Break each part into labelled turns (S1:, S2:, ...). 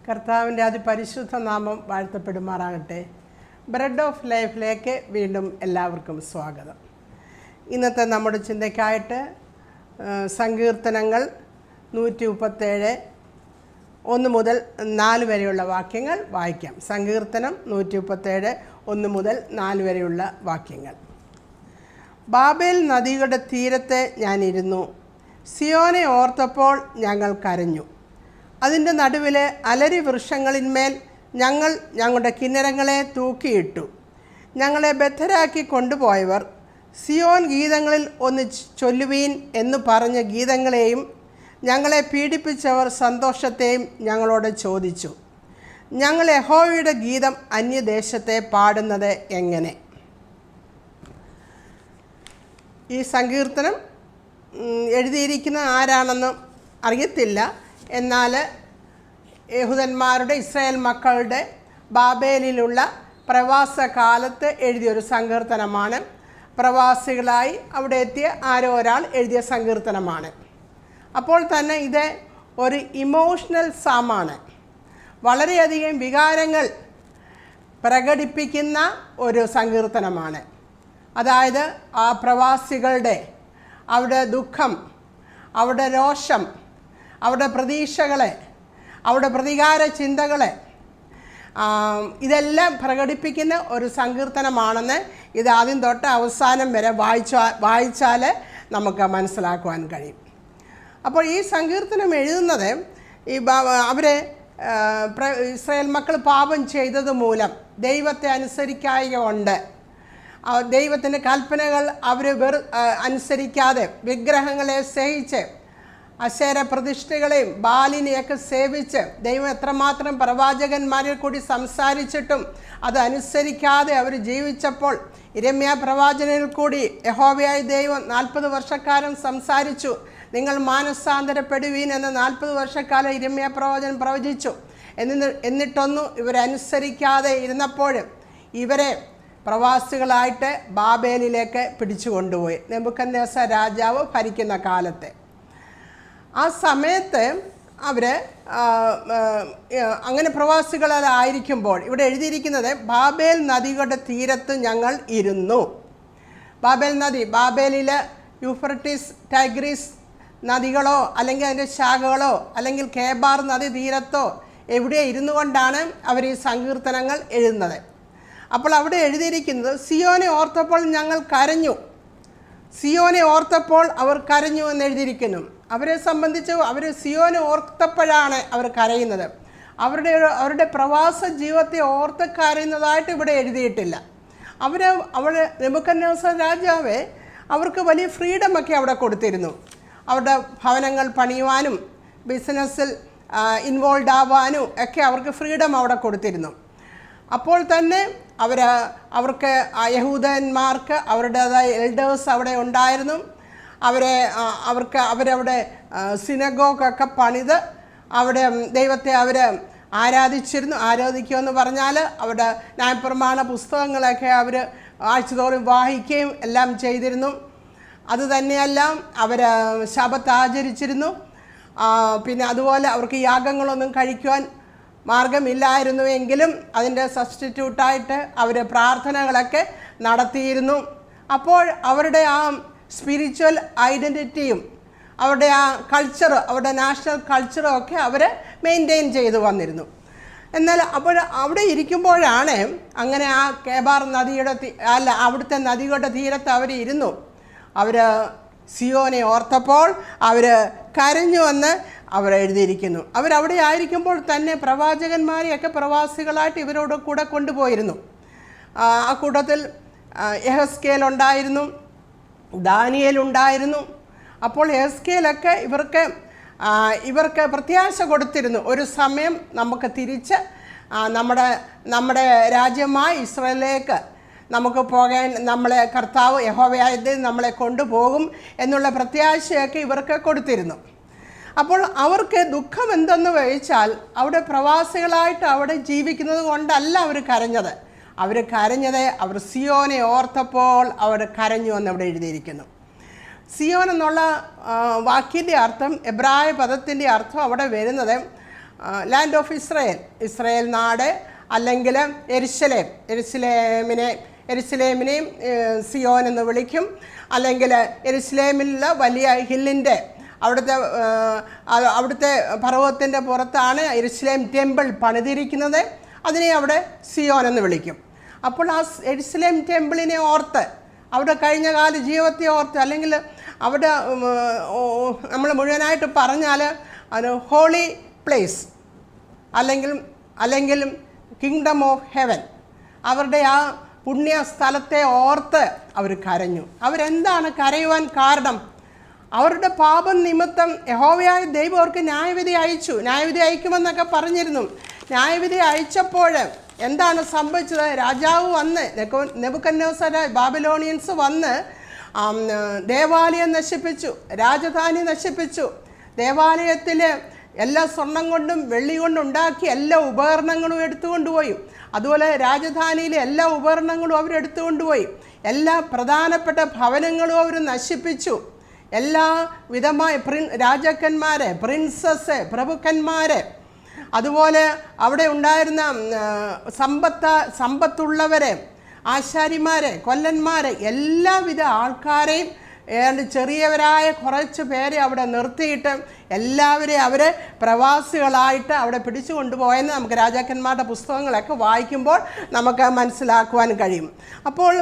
S1: കർത്താവിൻ്റെ അതിപരിശുദ്ധ നാമം വാഴ്ത്തപ്പെടുമാറാകട്ടെ. ബ്രെഡ് ഓഫ് ലൈഫിലേക്ക് വീണ്ടും എല്ലാവർക്കും സ്വാഗതം. ഇന്നത്തെ നമ്മുടെ ചിന്തയ്ക്കായിട്ട് സങ്കീർത്തനങ്ങൾ 137 1 മുതൽ 4 വരെയുള്ള വാക്യങ്ങൾ വായിക്കാം. സങ്കീർത്തനം 137 1 മുതൽ 4 വരെയുള്ള വാക്യങ്ങൾ. ബാബേൽ നദിയുടെ തീരത്ത് ഞാനിരുന്നു, സിയോനെ ഓർത്തപ്പോൾ ഞങ്ങൾ കരഞ്ഞു. അതിൻ്റെ നടുവിലെ അലരി വൃക്ഷങ്ങളിന്മേൽ ഞങ്ങൾ ഞങ്ങളുടെ കിന്നരങ്ങളെ തൂക്കിയിട്ടു. ഞങ്ങളെ ബദ്ധരാക്കി കൊണ്ടുപോയവർ സിയോൻ ഗീതങ്ങളിൽ ഒന്ന് ചൊല്ലുവീൻ എന്ന് പറഞ്ഞ ഗീതങ്ങളെയും ഞങ്ങളെ പീഡിപ്പിച്ചവർ സന്തോഷത്തെയും ഞങ്ങളോട് ചോദിച്ചു. ഞങ്ങൾ യഹോവയുടെ ഗീതം അന്യദേശത്തെ പാടുന്നത് എങ്ങനെ? ഈ സങ്കീർത്തനം എഴുതിയിരിക്കുന്ന ആരാണെന്ന് അറിയത്തില്ല. എന്നാൽ യഹൂദന്മാരുടെ ഇസ്രായേൽ മക്കളുടെ ബാബേലിലുള്ള പ്രവാസകാലത്ത് എഴുതിയൊരു സങ്കീർത്തനമാണ്. പ്രവാസികളായി അവിടെ എത്തിയ ആരോ ഒരാൾ എഴുതിയ സങ്കീർത്തനമാണ്. അപ്പോൾ തന്നെ ഇത് ഒരു ഇമോഷണൽ സാമാണ്. വളരെയധികം വികാരങ്ങൾ പ്രകടിപ്പിക്കുന്ന ഒരു സങ്കീർത്തനമാണ്. അതായത് ആ പ്രവാസികളുടെ അവരുടെ ദുഃഖം, അവരുടെ രോഷം, അവരുടെ പ്രതീക്ഷകളെ, അവരുടെ പ്രതികാര ചിന്തകളെ ഇതെല്ലാം പ്രകടിപ്പിക്കുന്ന ഒരു സങ്കീർത്തനമാണെന്ന് ഇത് ആദ്യം തൊട്ട് അവസാനം വരെ വായിച്ചാൽ നമുക്ക് മനസ്സിലാക്കുവാൻ കഴിയും. അപ്പോൾ ഈ സങ്കീർത്തനം എഴുതുന്നത് ഇസ്രായേൽ മക്കൾ പാപം ചെയ്തത് മൂലം ദൈവത്തെ അനുസരിക്കായ കൊണ്ട് ദൈവത്തിൻ്റെ കൽപ്പനകൾ അവർ അനുസരിക്കാതെ വിഗ്രഹങ്ങളെ സ്നേഹിച്ച് അശേര പ്രതിഷ്ഠകളെയും ബാലിനെയൊക്കെ സേവിച്ച് ദൈവം എത്രമാത്രം പ്രവാചകന്മാരിൽ കൂടി സംസാരിച്ചിട്ടും അത് അനുസരിക്കാതെ അവർ ജീവിച്ചപ്പോൾ യിരെമ്യാ പ്രവാചകനിൽ കൂടി യഹോവയായ ദൈവം 40 വർഷക്കാലം സംസാരിച്ചു. നിങ്ങൾ മാനസാന്തരപ്പെടുവീൻ എന്ന് 40 വർഷക്കാലം യിരെമ്യാ പ്രവാചകൻ പ്രവചിച്ചു. എന്നിട്ടൊന്നും ഇവരനുസരിക്കാതെ ഇരുന്നപ്പോഴും ഇവരെ പ്രവാസികളായിട്ട് ബാബേലിലേക്ക് പിടിച്ചു കൊണ്ടുപോയി. നെബൂഖദ്നേസർ രാജാവ് ഭരിക്കുന്ന കാലത്തെ ആ സമയത്ത് അവർ അങ്ങനെ പ്രവാസികളായിരിക്കുമ്പോൾ ഇവിടെ എഴുതിയിരിക്കുന്നത് ബാബേൽ നദിയുടെ തീരത്ത് ഞങ്ങൾ ഇരുന്നു. ബാബേൽ നദി, ബാബേലിൽ യൂഫ്രട്ടീസ്, ടൈഗ്രീസ് നദികളോ അല്ലെങ്കിൽ അതിൻ്റെ ശാഖകളോ അല്ലെങ്കിൽ കേബാർ നദി തീരത്തോ എവിടെ ഇരുന്നു കൊണ്ടാണ് അവർ ഈ സങ്കീർത്തനങ്ങൾ എഴുതുന്നത്. അപ്പോൾ അവിടെ എഴുതിയിരിക്കുന്നത് സിയോനെ ഓർത്തപ്പോൾ ഞങ്ങൾ കരഞ്ഞു. സിയോനെ ഓർത്തപ്പോൾ അവർ കരഞ്ഞു എന്ന് എഴുതിയിരിക്കുന്നു. അവരെ സംബന്ധിച്ച് അവർ സിയോനെ ഓർത്തപ്പോഴാണ് അവർ കരയുന്നത്. അവരുടെ പ്രവാസ ജീവിതത്തെ ഓർത്ത് കരയുന്നതായിട്ട് ഇവിടെ എഴുതിയിട്ടില്ല. അവിടെ നെബൂഖദ്നേസർ രാജാവ് അവർക്ക് വലിയ ഫ്രീഡമൊക്കെ അവിടെ കൊടുത്തിരുന്നു. അവരുടെ ഭവനങ്ങൾ പണിയുവാനും ബിസിനസ്സിൽ ഇൻവോൾവ് ആവാനും ഒക്കെ അവർക്ക് ഫ്രീഡം അവിടെ കൊടുത്തിരുന്നു. അപ്പോൾ തന്നെ അവർക്ക് യഹൂദന്മാർക്ക് അവരുടേതായ എൽഡേഴ്സ് അവിടെ ഉണ്ടായിരുന്നു. അവരവിടെ സിനഗോഗൊക്കെ പണിത് അവിടെ ദൈവത്തെ അവർ ആരാധിക്കുമെന്ന് പറഞ്ഞാൽ അവരുടെ ന്യായപ്രമാണ പുസ്തകങ്ങളൊക്കെ അവർ ആഴ്ചതോറും വായിക്കുകയും എല്ലാം ചെയ്തിരുന്നു. അതുതന്നെയല്ല അവർ ശബത്ത് ആചരിച്ചിരുന്നു. പിന്നെ അതുപോലെ അവർക്ക് യാഗങ്ങളൊന്നും കഴിക്കുവാൻ മാർഗമില്ലായിരുന്നുവെങ്കിലും അതിൻ്റെ സബ്സ്റ്റിറ്റ്യൂട്ടായിട്ട് അവർ പ്രാർത്ഥനകളൊക്കെ നടത്തിയിരുന്നു. അപ്പോൾ അവരുടെ ആ സ്പിരിച്വൽ ഐഡൻറ്റിറ്റിയും അവരുടെ ആ കൾച്ചറ്, അവരുടെ നാഷണൽ കൾച്ചറും ഒക്കെ അവർ മെയിൻറ്റെയിൻ ചെയ്തു വന്നിരുന്നു. എന്നാൽ അവിടെ ഇരിക്കുമ്പോഴാണ് അങ്ങനെ ആ കേബാർ നദിയുടെ അവിടുത്തെ നദികളുടെ തീരത്ത് അവർ ഇരുന്നു. അവർ സിയോനെ ഓർത്തപ്പോൾ അവർ കരഞ്ഞുവെന്ന് അവർ എഴുതിയിരിക്കുന്നു. അവരവിടെ ആയിരിക്കുമ്പോൾ തന്നെ പ്രവാചകന്മാരെയൊക്കെ പ്രവാസികളായിട്ട് ഇവരോട് കൂടെ കൊണ്ടുപോയിരുന്നു. ആ കൂട്ടത്തിൽ യെഹെസ്കേൽ ഉണ്ടായിരുന്നു, ദാനിയേൽ ഉണ്ടായിരുന്നു. അപ്പോൾ യെഹെസ്കേലൊക്കെ ഇവർക്ക് പ്രത്യാശ കൊടുത്തിരുന്നു. ഒരു സമയം നമുക്ക് തിരിച്ച് നമ്മുടെ രാജ്യമായ ഇസ്രായേലിലേക്ക് നമുക്ക് പോകാൻ നമ്മളെ കർത്താവ് യഹോവയായത് നമ്മളെ കൊണ്ടുപോകും എന്നുള്ള പ്രത്യാശയൊക്കെ ഇവർക്ക് കൊടുത്തിരുന്നു. അപ്പോൾ അവർക്ക് ദുഃഖം എന്തെന്ന് വെച്ചാൽ അവിടെ പ്രവാസികളായിട്ട് അവിടെ ജീവിക്കുന്നത് കൊണ്ടല്ല അവർ കരഞ്ഞത്. അവർ സിയോനെ ഓർത്തപ്പോൾ അവർ കരഞ്ഞു എന്ന് അവിടെ എഴുതിയിരിക്കുന്നു. സിയോൻ എന്നുള്ള വാക്കിൻ്റെ അർത്ഥം, എബ്രായ പദത്തിൻ്റെ അർത്ഥം അവിടെ വരുന്നത് ലാൻഡ് ഓഫ് ഇസ്രയേൽ നാട്, അല്ലെങ്കിൽ എരുസലേമിനെയും സിയോൻ എന്ന് വിളിക്കും. അല്ലെങ്കിൽ എരുസലേമിലുള്ള വലിയ ഹില്ലിൻ്റെ അവിടുത്തെ പർവ്വതത്തിൻ്റെ പുറത്താണ് എരുസലേം ടെമ്പിൾ പണിതിരിക്കുന്നത്. അതിനെ അവിടെ സിയോൻ എന്ന് വിളിക്കും. അപ്പോൾ ആ എരുസലേം ടെമ്പിളിനെ ഓർത്ത്, അവിടെ കഴിഞ്ഞ കാല ജീവിതത്തെ ഓർത്ത്, അല്ലെങ്കിൽ അവിടെ നമ്മൾ മുഴുവനായിട്ട് പറഞ്ഞാൽ അത് ഹോളി പ്ലേസ് അല്ലെങ്കിൽ കിങ്ഡം ഓഫ് ഹെവൻ, അവരുടെ ആ പുണ്യ സ്ഥലത്തെ ഓർത്ത് അവർ കരഞ്ഞു. അവരെന്താണ് കരയുവാൻ കാരണം? അവരുടെ പാപം നിമിത്തം യഹോവയായ ദൈവം അവർക്ക് ന്യായവിധി അയക്കുമെന്നൊക്കെ പറഞ്ഞിരുന്നു. ന്യായവിധി അയച്ചപ്പോൾ എന്താണ് സംഭവിച്ചത്? രാജാവ് വന്ന്, നെബൂഖദ്നേസർ ബാബിലോണിയൻസ് വന്ന് ദേവാലയം നശിപ്പിച്ചു, രാജധാനി നശിപ്പിച്ചു. ദേവാലയത്തിൽ എല്ലാ സ്വർണം കൊണ്ടും വെള്ളി കൊണ്ടും ഉണ്ടാക്കിയ എല്ലാ ഉപകരണങ്ങളും എടുത്തുകൊണ്ടുപോയി. അതുപോലെ രാജധാനിയിലെ എല്ലാ ഉപകരണങ്ങളും അവരെടുത്തുകൊണ്ടുപോയി. എല്ലാ പ്രധാനപ്പെട്ട ഭവനങ്ങളും അവർ നശിപ്പിച്ചു. എല്ലാ വിധമായ രാജാക്കന്മാരെ, പ്രിൻസസ്, പ്രഭുക്കന്മാരെ, അതുപോലെ അവിടെ ഉണ്ടായിരുന്ന സമ്പത്തുള്ളവരെ, ആശാരിമാരെ, കൊല്ലന്മാരെ, എല്ലാവിധ ആൾക്കാരെയും ചെറിയവരായ കുറച്ച് പേരെ അവിടെ നിർത്തിയിട്ട് എല്ലാവരെയും അവർ പ്രവാസികളായിട്ട് അവിടെ പിടിച്ചു കൊണ്ടുപോയെന്ന് നമുക്ക് രാജാക്കന്മാരുടെ പുസ്തകങ്ങളൊക്കെ വായിക്കുമ്പോൾ നമുക്ക് മനസ്സിലാക്കുവാൻ കഴിയും. അപ്പോൾ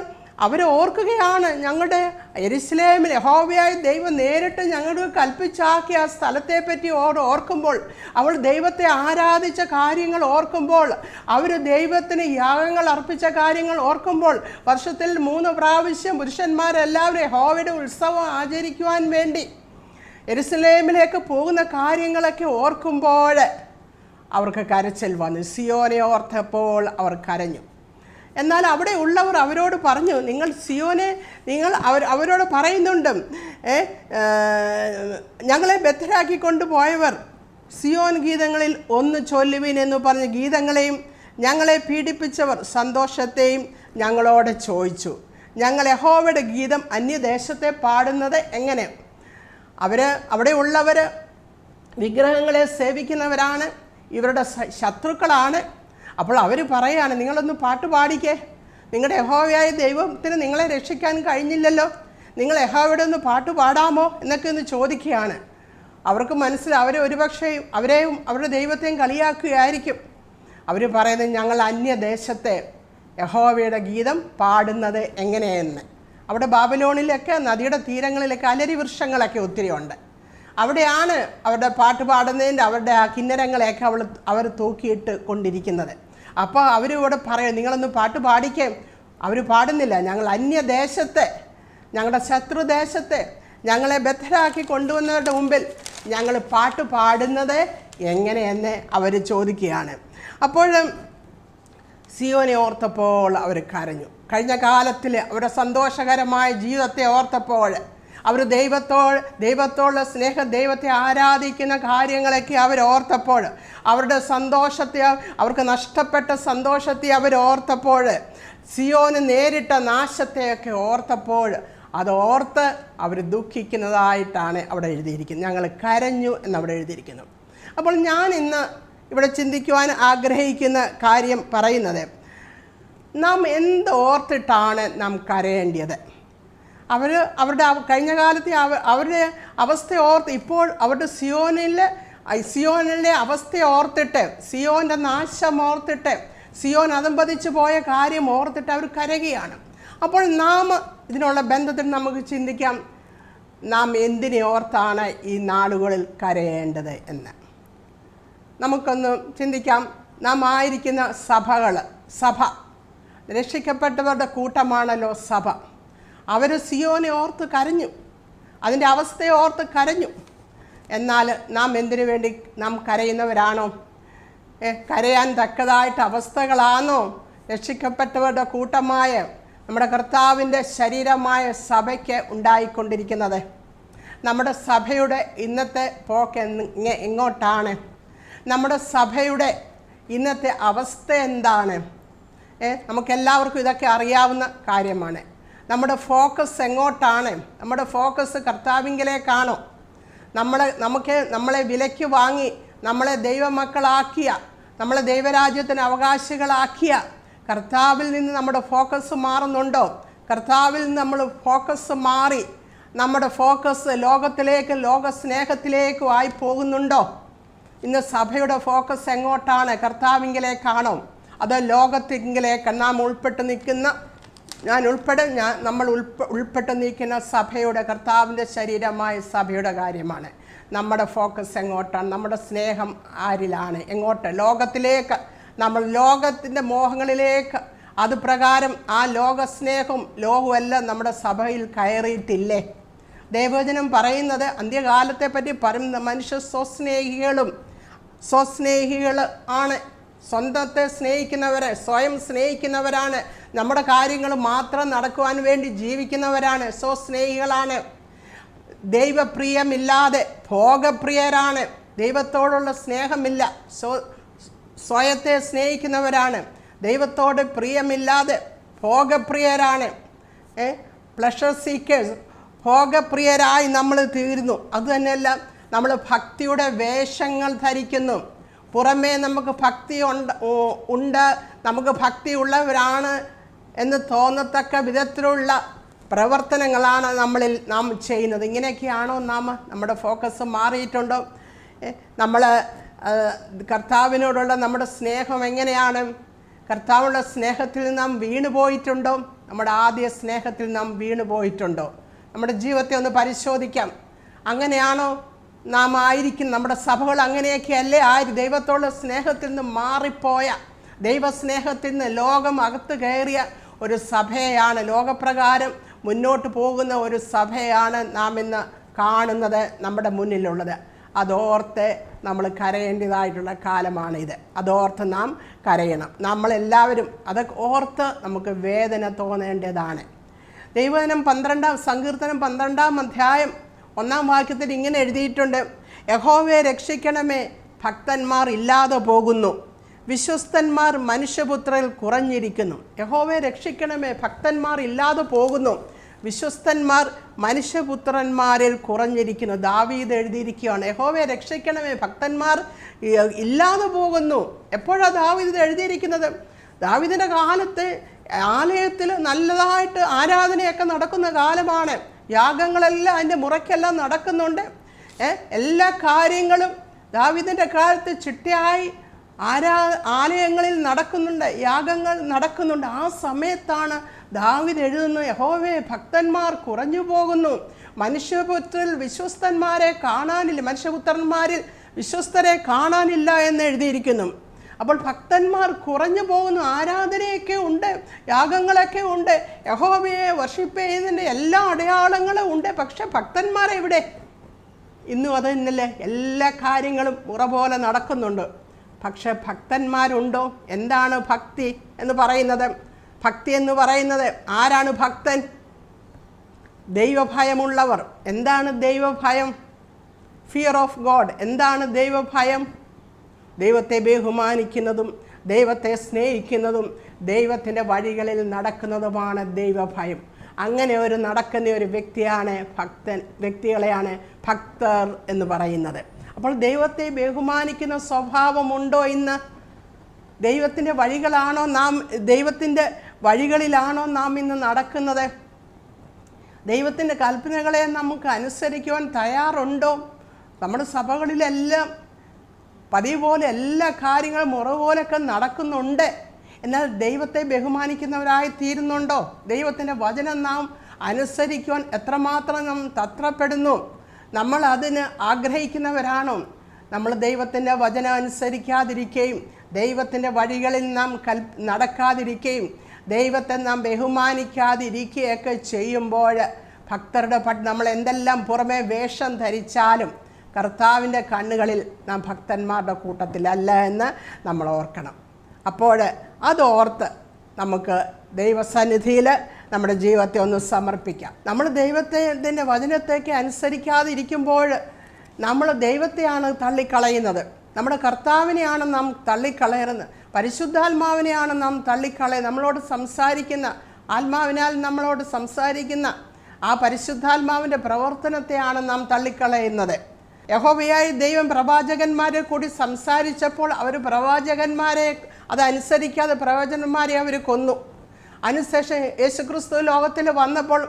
S1: അവർ ഓർക്കുകയാണ്, ഞങ്ങളുടെ യെരുശലേമിൽ യഹോവയായ ദൈവം നേരിട്ട് ഞങ്ങൾക്ക് കൽപ്പിച്ചാക്കിയ ആ സ്ഥലത്തെപ്പറ്റി ഓർക്കുമ്പോൾ, അവൾ ദൈവത്തെ ആരാധിച്ച കാര്യങ്ങൾ ഓർക്കുമ്പോൾ, അവർ ദൈവത്തിന് യാഗങ്ങൾ അർപ്പിച്ച കാര്യങ്ങൾ ഓർക്കുമ്പോൾ, വർഷത്തിൽ 3 പ്രാവശ്യം പുരുഷന്മാരെല്ലാവരും യഹോവയുടെ ഉത്സവം ആചരിക്കുവാൻ വേണ്ടി യെരുശലേമിലേക്ക് പോകുന്ന കാര്യങ്ങളൊക്കെ ഓർക്കുമ്പോൾ അവർക്ക് കരച്ചിൽ വന്നു. സിയോനെ ഓർത്തപ്പോൾ അവർ കരഞ്ഞു. എന്നാൽ അവിടെ ഉള്ളവർ അവരോട് പറഞ്ഞു, അവരോട് പറയുന്നുണ്ട്, ഞങ്ങളെ ബദ്ധരാക്കി കൊണ്ടുപോയവർ സിയോൻ ഗീതങ്ങളിൽ ഒന്ന് ചൊല്ലുവിൻ എന്ന് പറഞ്ഞ ഗീതങ്ങളെയും ഞങ്ങളെ പീഡിപ്പിച്ചവർ സന്തോഷത്തെയും ഞങ്ങളോട് ചോദിച്ചു. ഞങ്ങൾ യഹോവയുടെ ഗീതം അന്യദേശത്തെ പാടുന്നത് എങ്ങനെ? അവിടെ ഉള്ളവർ വിഗ്രഹങ്ങളെ സേവിക്കുന്നവരാണ്, ഇവരുടെ ശത്രുക്കളാണ്. അപ്പോൾ അവർ പറയാണ്, നിങ്ങളൊന്ന് പാട്ട് പാടിക്കേ, നിങ്ങളുടെ യഹോവയായ ദൈവത്തിന് നിങ്ങളെ രക്ഷിക്കാൻ കഴിഞ്ഞില്ലല്ലോ, നിങ്ങൾ യഹോവയുടെ ഒന്ന് പാട്ട് പാടാമോ എന്നൊക്കെ ഒന്ന് ചോദിക്കുകയാണ്. അവർക്ക് മനസ്സിലാവും ഒരുപക്ഷെ അവരെയും അവരുടെ ദൈവത്തെയും കളിയാക്കുകയായിരിക്കും. അവർ പറയുന്നത്, ഞങ്ങൾ അന്യദേശത്തെ യഹോവയുടെ ഗീതം പാടുന്നത് എങ്ങനെയെന്ന്. അവിടെ ബാബിലോണിലൊക്കെ നദിയുടെ തീരങ്ങളിലൊക്കെ അലരി വൃക്ഷങ്ങളൊക്കെ ഒത്തിരി ഉണ്ട്. അവിടെയാണ് അവരുടെ പാട്ട് പാടുന്നതിൻ്റെ അവരുടെ ആ കിന്നരങ്ങളെയൊക്കെ അവർ തൂക്കിയിട്ട് കൊണ്ടിരിക്കുന്നത്. അപ്പോൾ അവരിവിടെ പറയും, നിങ്ങളൊന്ന് പാട്ട് പാടിക്കേ. അവർ പാടുന്നില്ല. ഞങ്ങൾ അന്യദേശത്തെ, ഞങ്ങളുടെ ശത്രുദേശത്തെ ഞങ്ങളെ ബദ്ധരാക്കി കൊണ്ടുവന്നവരുടെ മുമ്പിൽ ഞങ്ങൾ പാട്ട് പാടുന്നത് എങ്ങനെയെന്ന് അവർ ചോദിക്കുകയാണ്. അപ്പോൾ സിയോനെ ഓർത്തപ്പോൾ അവർ കരഞ്ഞു. കഴിഞ്ഞ കാലത്തിൽ അവരുടെ സന്തോഷകരമായ ജീവിതത്തെ ഓർത്തപ്പോൾ, അവർ ദൈവത്തോടുള്ള സ്നേഹം, ദൈവത്തെ ആരാധിക്കുന്ന കാര്യങ്ങളൊക്കെ അവർ ഓർത്തപ്പോൾ, അവരുടെ സന്തോഷത്തെ, അവർക്ക് നഷ്ടപ്പെട്ട സന്തോഷത്തെ അവർ ഓർത്തപ്പോൾ, സിയോന് നേരിട്ട നാശത്തെയൊക്കെ ഓർത്തപ്പോൾ, അതോർത്ത് അവർ ദുഃഖിക്കുന്നതായിട്ടാണ് അവിടെ എഴുതിയിരിക്കുന്നത്. ഞങ്ങൾ കരഞ്ഞു എന്നവിടെ എഴുതിയിരിക്കുന്നു. അപ്പോൾ ഞാൻ ഇന്ന് ഇവിടെ ചിന്തിക്കുവാൻ ആഗ്രഹിക്കുന്ന കാര്യം പറയുന്നത്, നാം എന്ത് ഓർത്തിട്ടാണ് നാം കരയേണ്ടത്? അവരുടെ കഴിഞ്ഞ കാലത്തെ അവരുടെ അവസ്ഥ ഓർത്ത്, ഇപ്പോൾ അവരുടെ സിയോനിലെ അവസ്ഥ ഓർത്തിട്ട്, സിയോൻ്റെ നാശം ഓർത്തിട്ട്, സിയോൻ അതമ്പതിച്ച് പോയ കാര്യം ഓർത്തിട്ട് അവർ കരയുകയാണ്. അപ്പോൾ നാം ഇതിനുള്ള ബന്ധത്തിൽ നമുക്ക് ചിന്തിക്കാം, നാം എന്തിനെ ഓർത്താണ് ഈ നാളുകളിൽ കരയേണ്ടത് എന്ന് നമുക്കൊന്ന് ചിന്തിക്കാം. നാം ആയിരിക്കുന്ന സഭ രക്ഷിക്കപ്പെട്ടവരുടെ കൂട്ടമാണല്ലോ സഭ. അവർ സിയോനെ ഓർത്ത് കരഞ്ഞു, അതിൻ്റെ അവസ്ഥയെ ഓർത്ത് കരഞ്ഞു. എന്നാൽ നാം എന്തിനു വേണ്ടി നാം കരയുന്നവരാണോ? കരയാൻ തക്കതായിട്ട് അവസ്ഥകളാണോ രക്ഷിക്കപ്പെട്ടവരുടെ കൂട്ടമായ നമ്മുടെ കർത്താവിൻ്റെ ശരീരമായ സഭയ്ക്ക് ഉണ്ടായിക്കൊണ്ടിരിക്കുന്നത്? നമ്മുടെ സഭയുടെ ഇന്നത്തെ പോക്ക് എങ്ങോട്ടാണ്? നമ്മുടെ സഭയുടെ ഇന്നത്തെ അവസ്ഥ എന്താണ്? നമുക്കെല്ലാവർക്കും ഇതൊക്കെ അറിയാവുന്ന കാര്യമാണ്. നമ്മുടെ ഫോക്കസ് എങ്ങോട്ടാണ്? നമ്മുടെ ഫോക്കസ് കർത്താവിങ്കിലേക്കാണോ? നമ്മളെ വിലയ്ക്ക് വാങ്ങി നമ്മളെ ദൈവമക്കളാക്കിയ, നമ്മളെ ദൈവരാജ്യത്തിന് അവകാശികളാക്കിയ കർത്താവിൽ നിന്ന് നമ്മുടെ ഫോക്കസ് മാറുന്നുണ്ടോ? കർത്താവിൽ നിന്ന് നമ്മൾ ഫോക്കസ് മാറി നമ്മുടെ ഫോക്കസ് ലോകത്തിലേക്ക്, ലോകസ്നേഹത്തിലേക്കും ആയി പോകുന്നുണ്ടോ? ഇന്ന് സഭയുടെ ഫോക്കസ് എങ്ങോട്ടാണ്? കർത്താവിങ്കിലേക്കാണോ അതോ ലോകത്തിങ്കിലേക്ക്? നാം ഉൾപ്പെട്ട് നിൽക്കുന്ന, നമ്മൾ ഉൾപ്പെട്ട് നിൽക്കുന്ന സഭയുടെ, കർത്താവിൻ്റെ ശരീരമായ സഭയുടെ കാര്യമാണ്. നമ്മുടെ ഫോക്കസ് എങ്ങോട്ടാണ്? നമ്മുടെ സ്നേഹം ആരിലാണ്? എങ്ങോട്ട്? ലോകത്തിലേക്ക്. നമ്മൾ ലോകത്തിൻ്റെ മോഹങ്ങളിലേക്ക്, അത് പ്രകാരം ആ ലോകസ്നേഹവും ലോകവുമെല്ലാം നമ്മുടെ സഭയിൽ കയറിയിട്ടില്ലേ? ദൈവവചനം പറയുന്നത്, അന്ത്യകാലത്തെ പറ്റി പറയുന്ന മനുഷ്യ സ്വസ്നേഹികൾ ആണ്. സ്വന്തത്തെ സ്നേഹിക്കുന്നവരെ, സ്വയം സ്നേഹിക്കുന്നവരാണ്. നമ്മുടെ കാര്യങ്ങൾ മാത്രം നടക്കുവാൻ വേണ്ടി ജീവിക്കുന്നവരാണ്, സ്വസ്നേഹികളാണ്. ദൈവപ്രിയമില്ലാതെ ഭോഗപ്രിയരാണ്. ദൈവത്തോടുള്ള സ്നേഹമില്ല, സ്വയത്തെ സ്നേഹിക്കുന്നവരാണ്. ദൈവത്തോട് പ്രിയമില്ലാതെ ഭോഗപ്രിയരാണ്. പ്ലഷർ സീക്കേഴ്സ്, ഭോഗപ്രിയരായി നമ്മൾ തീരുന്നു. അതുതന്നെയല്ല, നമ്മൾ ഭക്തിയുടെ വേഷങ്ങൾ ധരിക്കുന്നു. പുറമേ നമുക്ക് ഭക്തി ഉണ്ട്, നമുക്ക് ഭക്തി ഉള്ളവരാണ് എന്ന് തോന്നത്തക്ക വിധത്തിലുള്ള പ്രവർത്തനങ്ങളാണ് നാം ചെയ്യുന്നത്. ഇങ്ങനെയൊക്കെയാണോ നമ്മുടെ ഫോക്കസ് മാറിയിട്ടുണ്ടോ? നമ്മൾ കർത്താവിനോടുള്ള നമ്മുടെ സ്നേഹം എങ്ങനെയാണ്? കർത്താവിനുള്ള സ്നേഹത്തിൽ നാം വീണു പോയിട്ടുണ്ടോ? നമ്മുടെ ആദ്യ സ്നേഹത്തിൽ നാം വീണു പോയിട്ടുണ്ടോ? നമ്മുടെ ജീവിതത്തെ ഒന്ന് പരിശോധിക്കാം. അങ്ങനെയാണോ നാം ആയിരിക്കും? നമ്മുടെ സഭകൾ അങ്ങനെയൊക്കെയല്ലേ ദൈവത്തോടുള്ള സ്നേഹത്തിൽ നിന്ന് മാറിപ്പോയ, ദൈവസ്നേഹത്തിൽ നിന്ന് ലോകം അകത്ത് കയറിയ ഒരു സഭയാണ്, ലോകപ്രകാരം മുന്നോട്ട് പോകുന്ന ഒരു സഭയാണ് നാം ഇന്ന് കാണുന്നത്, നമ്മുടെ മുന്നിലുള്ളത്. അതോർത്ത് നമ്മൾ കരയേണ്ടതായിട്ടുള്ള കാലമാണിത്. അതോർത്ത് നാം കരയണം. നമ്മളെല്ലാവരും അതൊക്കെ ഓർത്ത് നമുക്ക് വേദന തോന്നേണ്ടതാണ്. ദൈവവചനം സങ്കീർത്തനം 12-ാം അധ്യായം 1-ാം വാക്യത്തിൽ ഇങ്ങനെ എഴുതിയിട്ടുണ്ട്: യഹോവയെ രക്ഷിക്കണമേ, ഭക്തന്മാർ ഇല്ലാതെ പോകുന്നു, വിശ്വസ്തന്മാർ മനുഷ്യപുത്രരിൽ കുറഞ്ഞിരിക്കുന്നു. യഹോവയെ രക്ഷിക്കണമേ, ഭക്തന്മാർ ഇല്ലാതെ പോകുന്നു, വിശ്വസ്തന്മാർ മനുഷ്യപുത്രന്മാരിൽ കുറഞ്ഞിരിക്കുന്നു. ദാവീദ് എഴുതിയിരിക്കുകയാണ്, യഹോവയെ രക്ഷിക്കണമേ, ഭക്തന്മാർ ഇല്ലാതെ പോകുന്നു. എപ്പോഴാണ് ദാവീദ് എഴുതിയിരിക്കുന്നത്? ദാവീദിൻ്റെ കാലത്ത് ആലയത്തിൽ നല്ലതായിട്ട് ആരാധനയൊക്കെ നടക്കുന്ന കാലമാണ്. യാഗങ്ങളെല്ലാം അതിൻ്റെ മുറയ്ക്കെല്ലാം നടക്കുന്നുണ്ട്. എല്ലാ കാര്യങ്ങളും ദാവീദിൻ്റെ കാലത്ത് ചിട്ടയായി ആലയങ്ങളിൽ നടക്കുന്നുണ്ട്, യാഗങ്ങൾ നടക്കുന്നുണ്ട്. ആ സമയത്താണ് ദാവീദ് എഴുതുന്നു, യഹോവയെ ഭക്തന്മാർ കുറഞ്ഞു പോകുന്നു, മനുഷ്യപുത്രരിൽ വിശ്വസ്തന്മാരെ കാണാനില്ല, മനുഷ്യപുത്രന്മാരിൽ വിശ്വസ്തരെ കാണാനില്ല എന്ന് എഴുതിയിരിക്കുന്നു. അപ്പോൾ ഭക്തന്മാർ കുറഞ്ഞു പോകുന്നു. ആരാധനയൊക്കെ ഉണ്ട്, യാഗങ്ങളൊക്കെ ഉണ്ട്, യഹോവയെ വർഷിപ്പ് ചെയ്യുന്നതിൻ്റെ എല്ലാ അടയാളങ്ങളും ഉണ്ട്. പക്ഷെ ഭക്തന്മാരെ ഇവിടെ ഇന്നും അത് തന്നെയല്ലേ, എല്ലാ കാര്യങ്ങളും മുറ പോലെ നടക്കുന്നുണ്ട്. പക്ഷെ ഭക്തന്മാരുണ്ടോ? എന്താണ് ഭക്തി എന്ന് പറയുന്നത്? ഭക്തി എന്ന് പറയുന്നത് ആരാണ് ഭക്തൻ? ദൈവഭയമുള്ളവർ. എന്താണ് ദൈവഭയം? Fear of God. എന്താണ് ദൈവഭയം? ദൈവത്തെ ബഹുമാനിക്കുന്നതും ദൈവത്തെ സ്നേഹിക്കുന്നതും ദൈവത്തിൻ്റെ വഴികളിൽ നടക്കുന്നതുമാണ് ദൈവഭയം. അങ്ങനെ നടക്കുന്ന ഒരു വ്യക്തികളെയാണ് ഭക്തർ എന്ന് പറയുന്നത്. അപ്പോൾ ദൈവത്തെ ബഹുമാനിക്കുന്ന സ്വഭാവമുണ്ടോ ഇന്ന്? ദൈവത്തിൻ്റെ വഴികളിലാണോ നാം ഇന്ന് നടക്കുന്നത്? ദൈവത്തിൻ്റെ കൽപ്പനകളെ നമുക്ക് അനുസരിക്കുവാൻ തയ്യാറുണ്ടോ? നമ്മുടെ സഭകളിലെല്ലാം പതിവ് പോലെ എല്ലാ കാര്യങ്ങളും മുറ പോലൊക്കെ നടക്കുന്നുണ്ട്. എന്നാൽ ദൈവത്തെ ബഹുമാനിക്കുന്നവരായി തീരുന്നുണ്ടോ? ദൈവത്തിൻ്റെ വചനം നാം അനുസരിക്കുവാൻ എത്രമാത്രം നാം തത്രപ്പെടുന്നു? നമ്മൾ അതിന് ആഗ്രഹിക്കുന്നവരാണോ? നമ്മൾ ദൈവത്തിൻ്റെ വചനം അനുസരിക്കാതിരിക്കുകയും ദൈവത്തിൻ്റെ വഴികളിൽ നാം നടക്കാതിരിക്കുകയും ദൈവത്തെ നാം ബഹുമാനിക്കാതിരിക്കുകയൊക്കെ ചെയ്യുമ്പോൾ ഭക്തരുടെ നമ്മൾ എന്തെല്ലാം പുറമെ വേഷം ധരിച്ചാലും കർത്താവിൻ്റെ കണ്ണുകളിൽ നാം ഭക്തന്മാരുടെ കൂട്ടത്തിലല്ല എന്ന് നമ്മൾ ഓർക്കണം. അപ്പോൾ അതോർത്ത് നമുക്ക് ദൈവസന്നിധിയിൽ നമ്മുടെ ജീവിതത്തെ ഒന്ന് സമർപ്പിക്കാം. നമ്മൾ ദൈവത്തിൻ്റെ വചനത്തേക്ക് അനുസരിക്കാതിരിക്കുമ്പോൾ നമ്മൾ ദൈവത്തെയാണ് തള്ളിക്കളയുന്നത്. നമ്മുടെ കർത്താവിനെയാണ് നാം തള്ളിക്കളയുന്നത്. പരിശുദ്ധാത്മാവിനെയാണ് നാം തള്ളിക്കളയുന്നത്. നമ്മളോട് സംസാരിക്കുന്ന ആത്മാവിനാൽ നമ്മളോട് സംസാരിക്കുന്ന ആ പരിശുദ്ധാത്മാവിൻ്റെ പ്രവർത്തനത്തെയാണ് നാം തള്ളിക്കളയുന്നത്. യഹോവയായ ദൈവം പ്രവാചകന്മാരെ കൂടി സംസാരിച്ചപ്പോൾ അവർ പ്രവാചകന്മാരെ അതനുസരിക്കാതെ പ്രവാചകന്മാരെ അവർ കൊന്നു. അതിനുശേഷം യേശുക്രിസ്തു ലോകത്തിൽ വന്നപ്പോൾ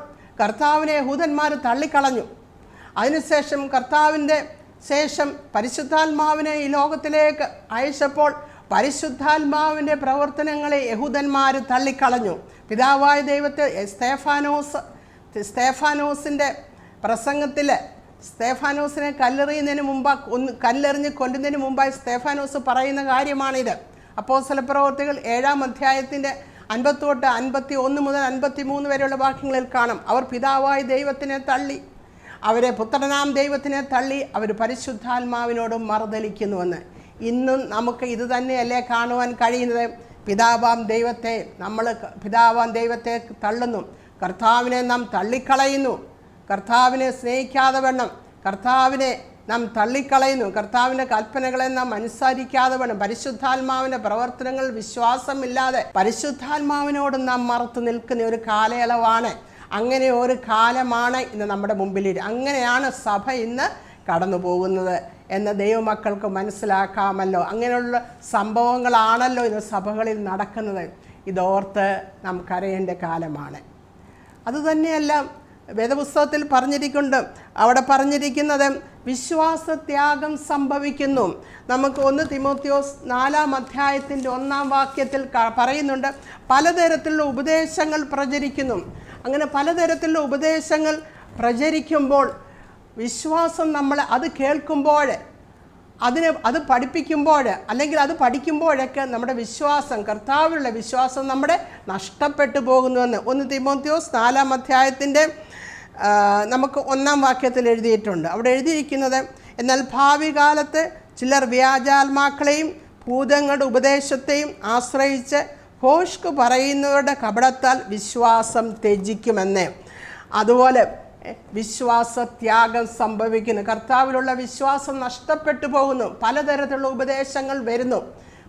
S1: കർത്താവിനെ യഹൂദന്മാർ തള്ളിക്കളഞ്ഞു. അതിനുശേഷം കർത്താവിൻ്റെ ശേഷം പരിശുദ്ധാത്മാവിനെ ഈ ലോകത്തിലേക്ക് അയച്ചപ്പോൾ പരിശുദ്ധാത്മാവിൻ്റെ പ്രവർത്തനങ്ങളെ യഹൂദന്മാർ തള്ളിക്കളഞ്ഞു. പിതാവായ ദൈവത്തെ സ്തേഫാനോസിൻ്റെ പ്രസംഗത്തിൽ സ്തേഫാനോസിനെ കല്ലെറിഞ്ഞ് കൊല്ലുന്നതിന് മുമ്പായി സ്തേഫാനോസ് പറയുന്ന കാര്യമാണിത്. അപ്പോസ്തലപ്രവൃത്തികൾ 7-ാം അധ്യായത്തിൻ്റെ 51 മുതൽ 53 വരെയുള്ള വാക്യങ്ങളിൽ കാണാം. അവർ പിതാവായ ദൈവത്തിനെ തള്ളി, അവരെ പുത്രനാം ദൈവത്തിനെ തള്ളി, അവർ പരിശുദ്ധാത്മാവിനോട് മറുതലിക്കുന്നുവെന്ന്. ഇന്നും നമുക്ക് ഇത് തന്നെയല്ലേ കാണുവാൻ കഴിയുന്നത്? പിതാവാം ദൈവത്തെ തള്ളുന്നു, കർത്താവിനെ നാം തള്ളിക്കളയുന്നു, കർത്താവിനെ സ്നേഹിക്കാതെ വേണം, കർത്താവിനെ നാം തള്ളിക്കളയുന്നു, കർത്താവിൻ്റെ കൽപ്പനകളെ നാം അനുസരിക്കാതെ വേണം, പരിശുദ്ധാത്മാവിൻ്റെ പ്രവർത്തനങ്ങൾ വിശ്വാസമില്ലാതെ പരിശുദ്ധാത്മാവിനോട് നാം മറുത്തു നിൽക്കുന്ന ഒരു കാലയളവാണ്. അങ്ങനെ ഒരു കാലമാണ് ഇന്ന് നമ്മുടെ മുമ്പിൽ. അങ്ങനെയാണ് സഭ ഇന്ന് കടന്നു പോകുന്നത് എന്ന് ദൈവമക്കൾക്ക് മനസ്സിലാക്കാമല്ലോ. അങ്ങനെയുള്ള സംഭവങ്ങളാണല്ലോ ഇന്ന് സഭകളിൽ നടക്കുന്നത്. ഇതോർത്ത് നമുക്കറിയേണ്ട കാലമാണ്. അതുതന്നെയല്ല വേദപുസ്തകത്തിൽ അവിടെ പറഞ്ഞിരിക്കുന്നത് വിശ്വാസത്യാഗം സംഭവിക്കുന്നു. നമുക്ക് 1 തിമോത്തിയോസ് 4-ാം അധ്യായത്തിൻ്റെ 1-ാം വാക്യത്തിൽ പറയുന്നുണ്ട്, പലതരത്തിലുള്ള ഉപദേശങ്ങൾ പ്രചരിക്കുന്നു. അങ്ങനെ പലതരത്തിലുള്ള ഉപദേശങ്ങൾ പ്രചരിക്കുമ്പോൾ വിശ്വാസം നമ്മൾ അത് കേൾക്കുമ്പോൾ അത് പഠിപ്പിക്കുമ്പോൾ അല്ലെങ്കിൽ അത് പഠിക്കുമ്പോഴൊക്കെ നമ്മുടെ വിശ്വാസം, കർത്താവിലുള്ള വിശ്വാസം നമ്മുടെ നഷ്ടപ്പെട്ടു പോകുന്നുവെന്ന് 1 തിമോത്തിയോസ് 4-ാം അധ്യായത്തിൻ്റെ നമുക്ക് 1-ാം വാക്യത്തിൽ എഴുതിയിട്ടുണ്ട്. അവിടെ എഴുതിയിരിക്കുന്നത്, എന്നാൽ ഭാവി കാലത്ത് ചിലർ വ്യാജാത്മാക്കളെയും ഭൂതങ്ങളുടെ ഉപദേശത്തെയും ആശ്രയിച്ച് ഭോഷ്ക് പറയുന്നവരുടെ കപടത്താൽ വിശ്വാസം ത്യജിക്കുമെന്ന്. അതുപോലെ വിശ്വാസത്യാഗം സംഭവിക്കുന്നു. കർത്താവിലുള്ള വിശ്വാസം നഷ്ടപ്പെട്ടു പോകുന്നു. പലതരത്തിലുള്ള ഉപദേശങ്ങൾ വരുന്നു,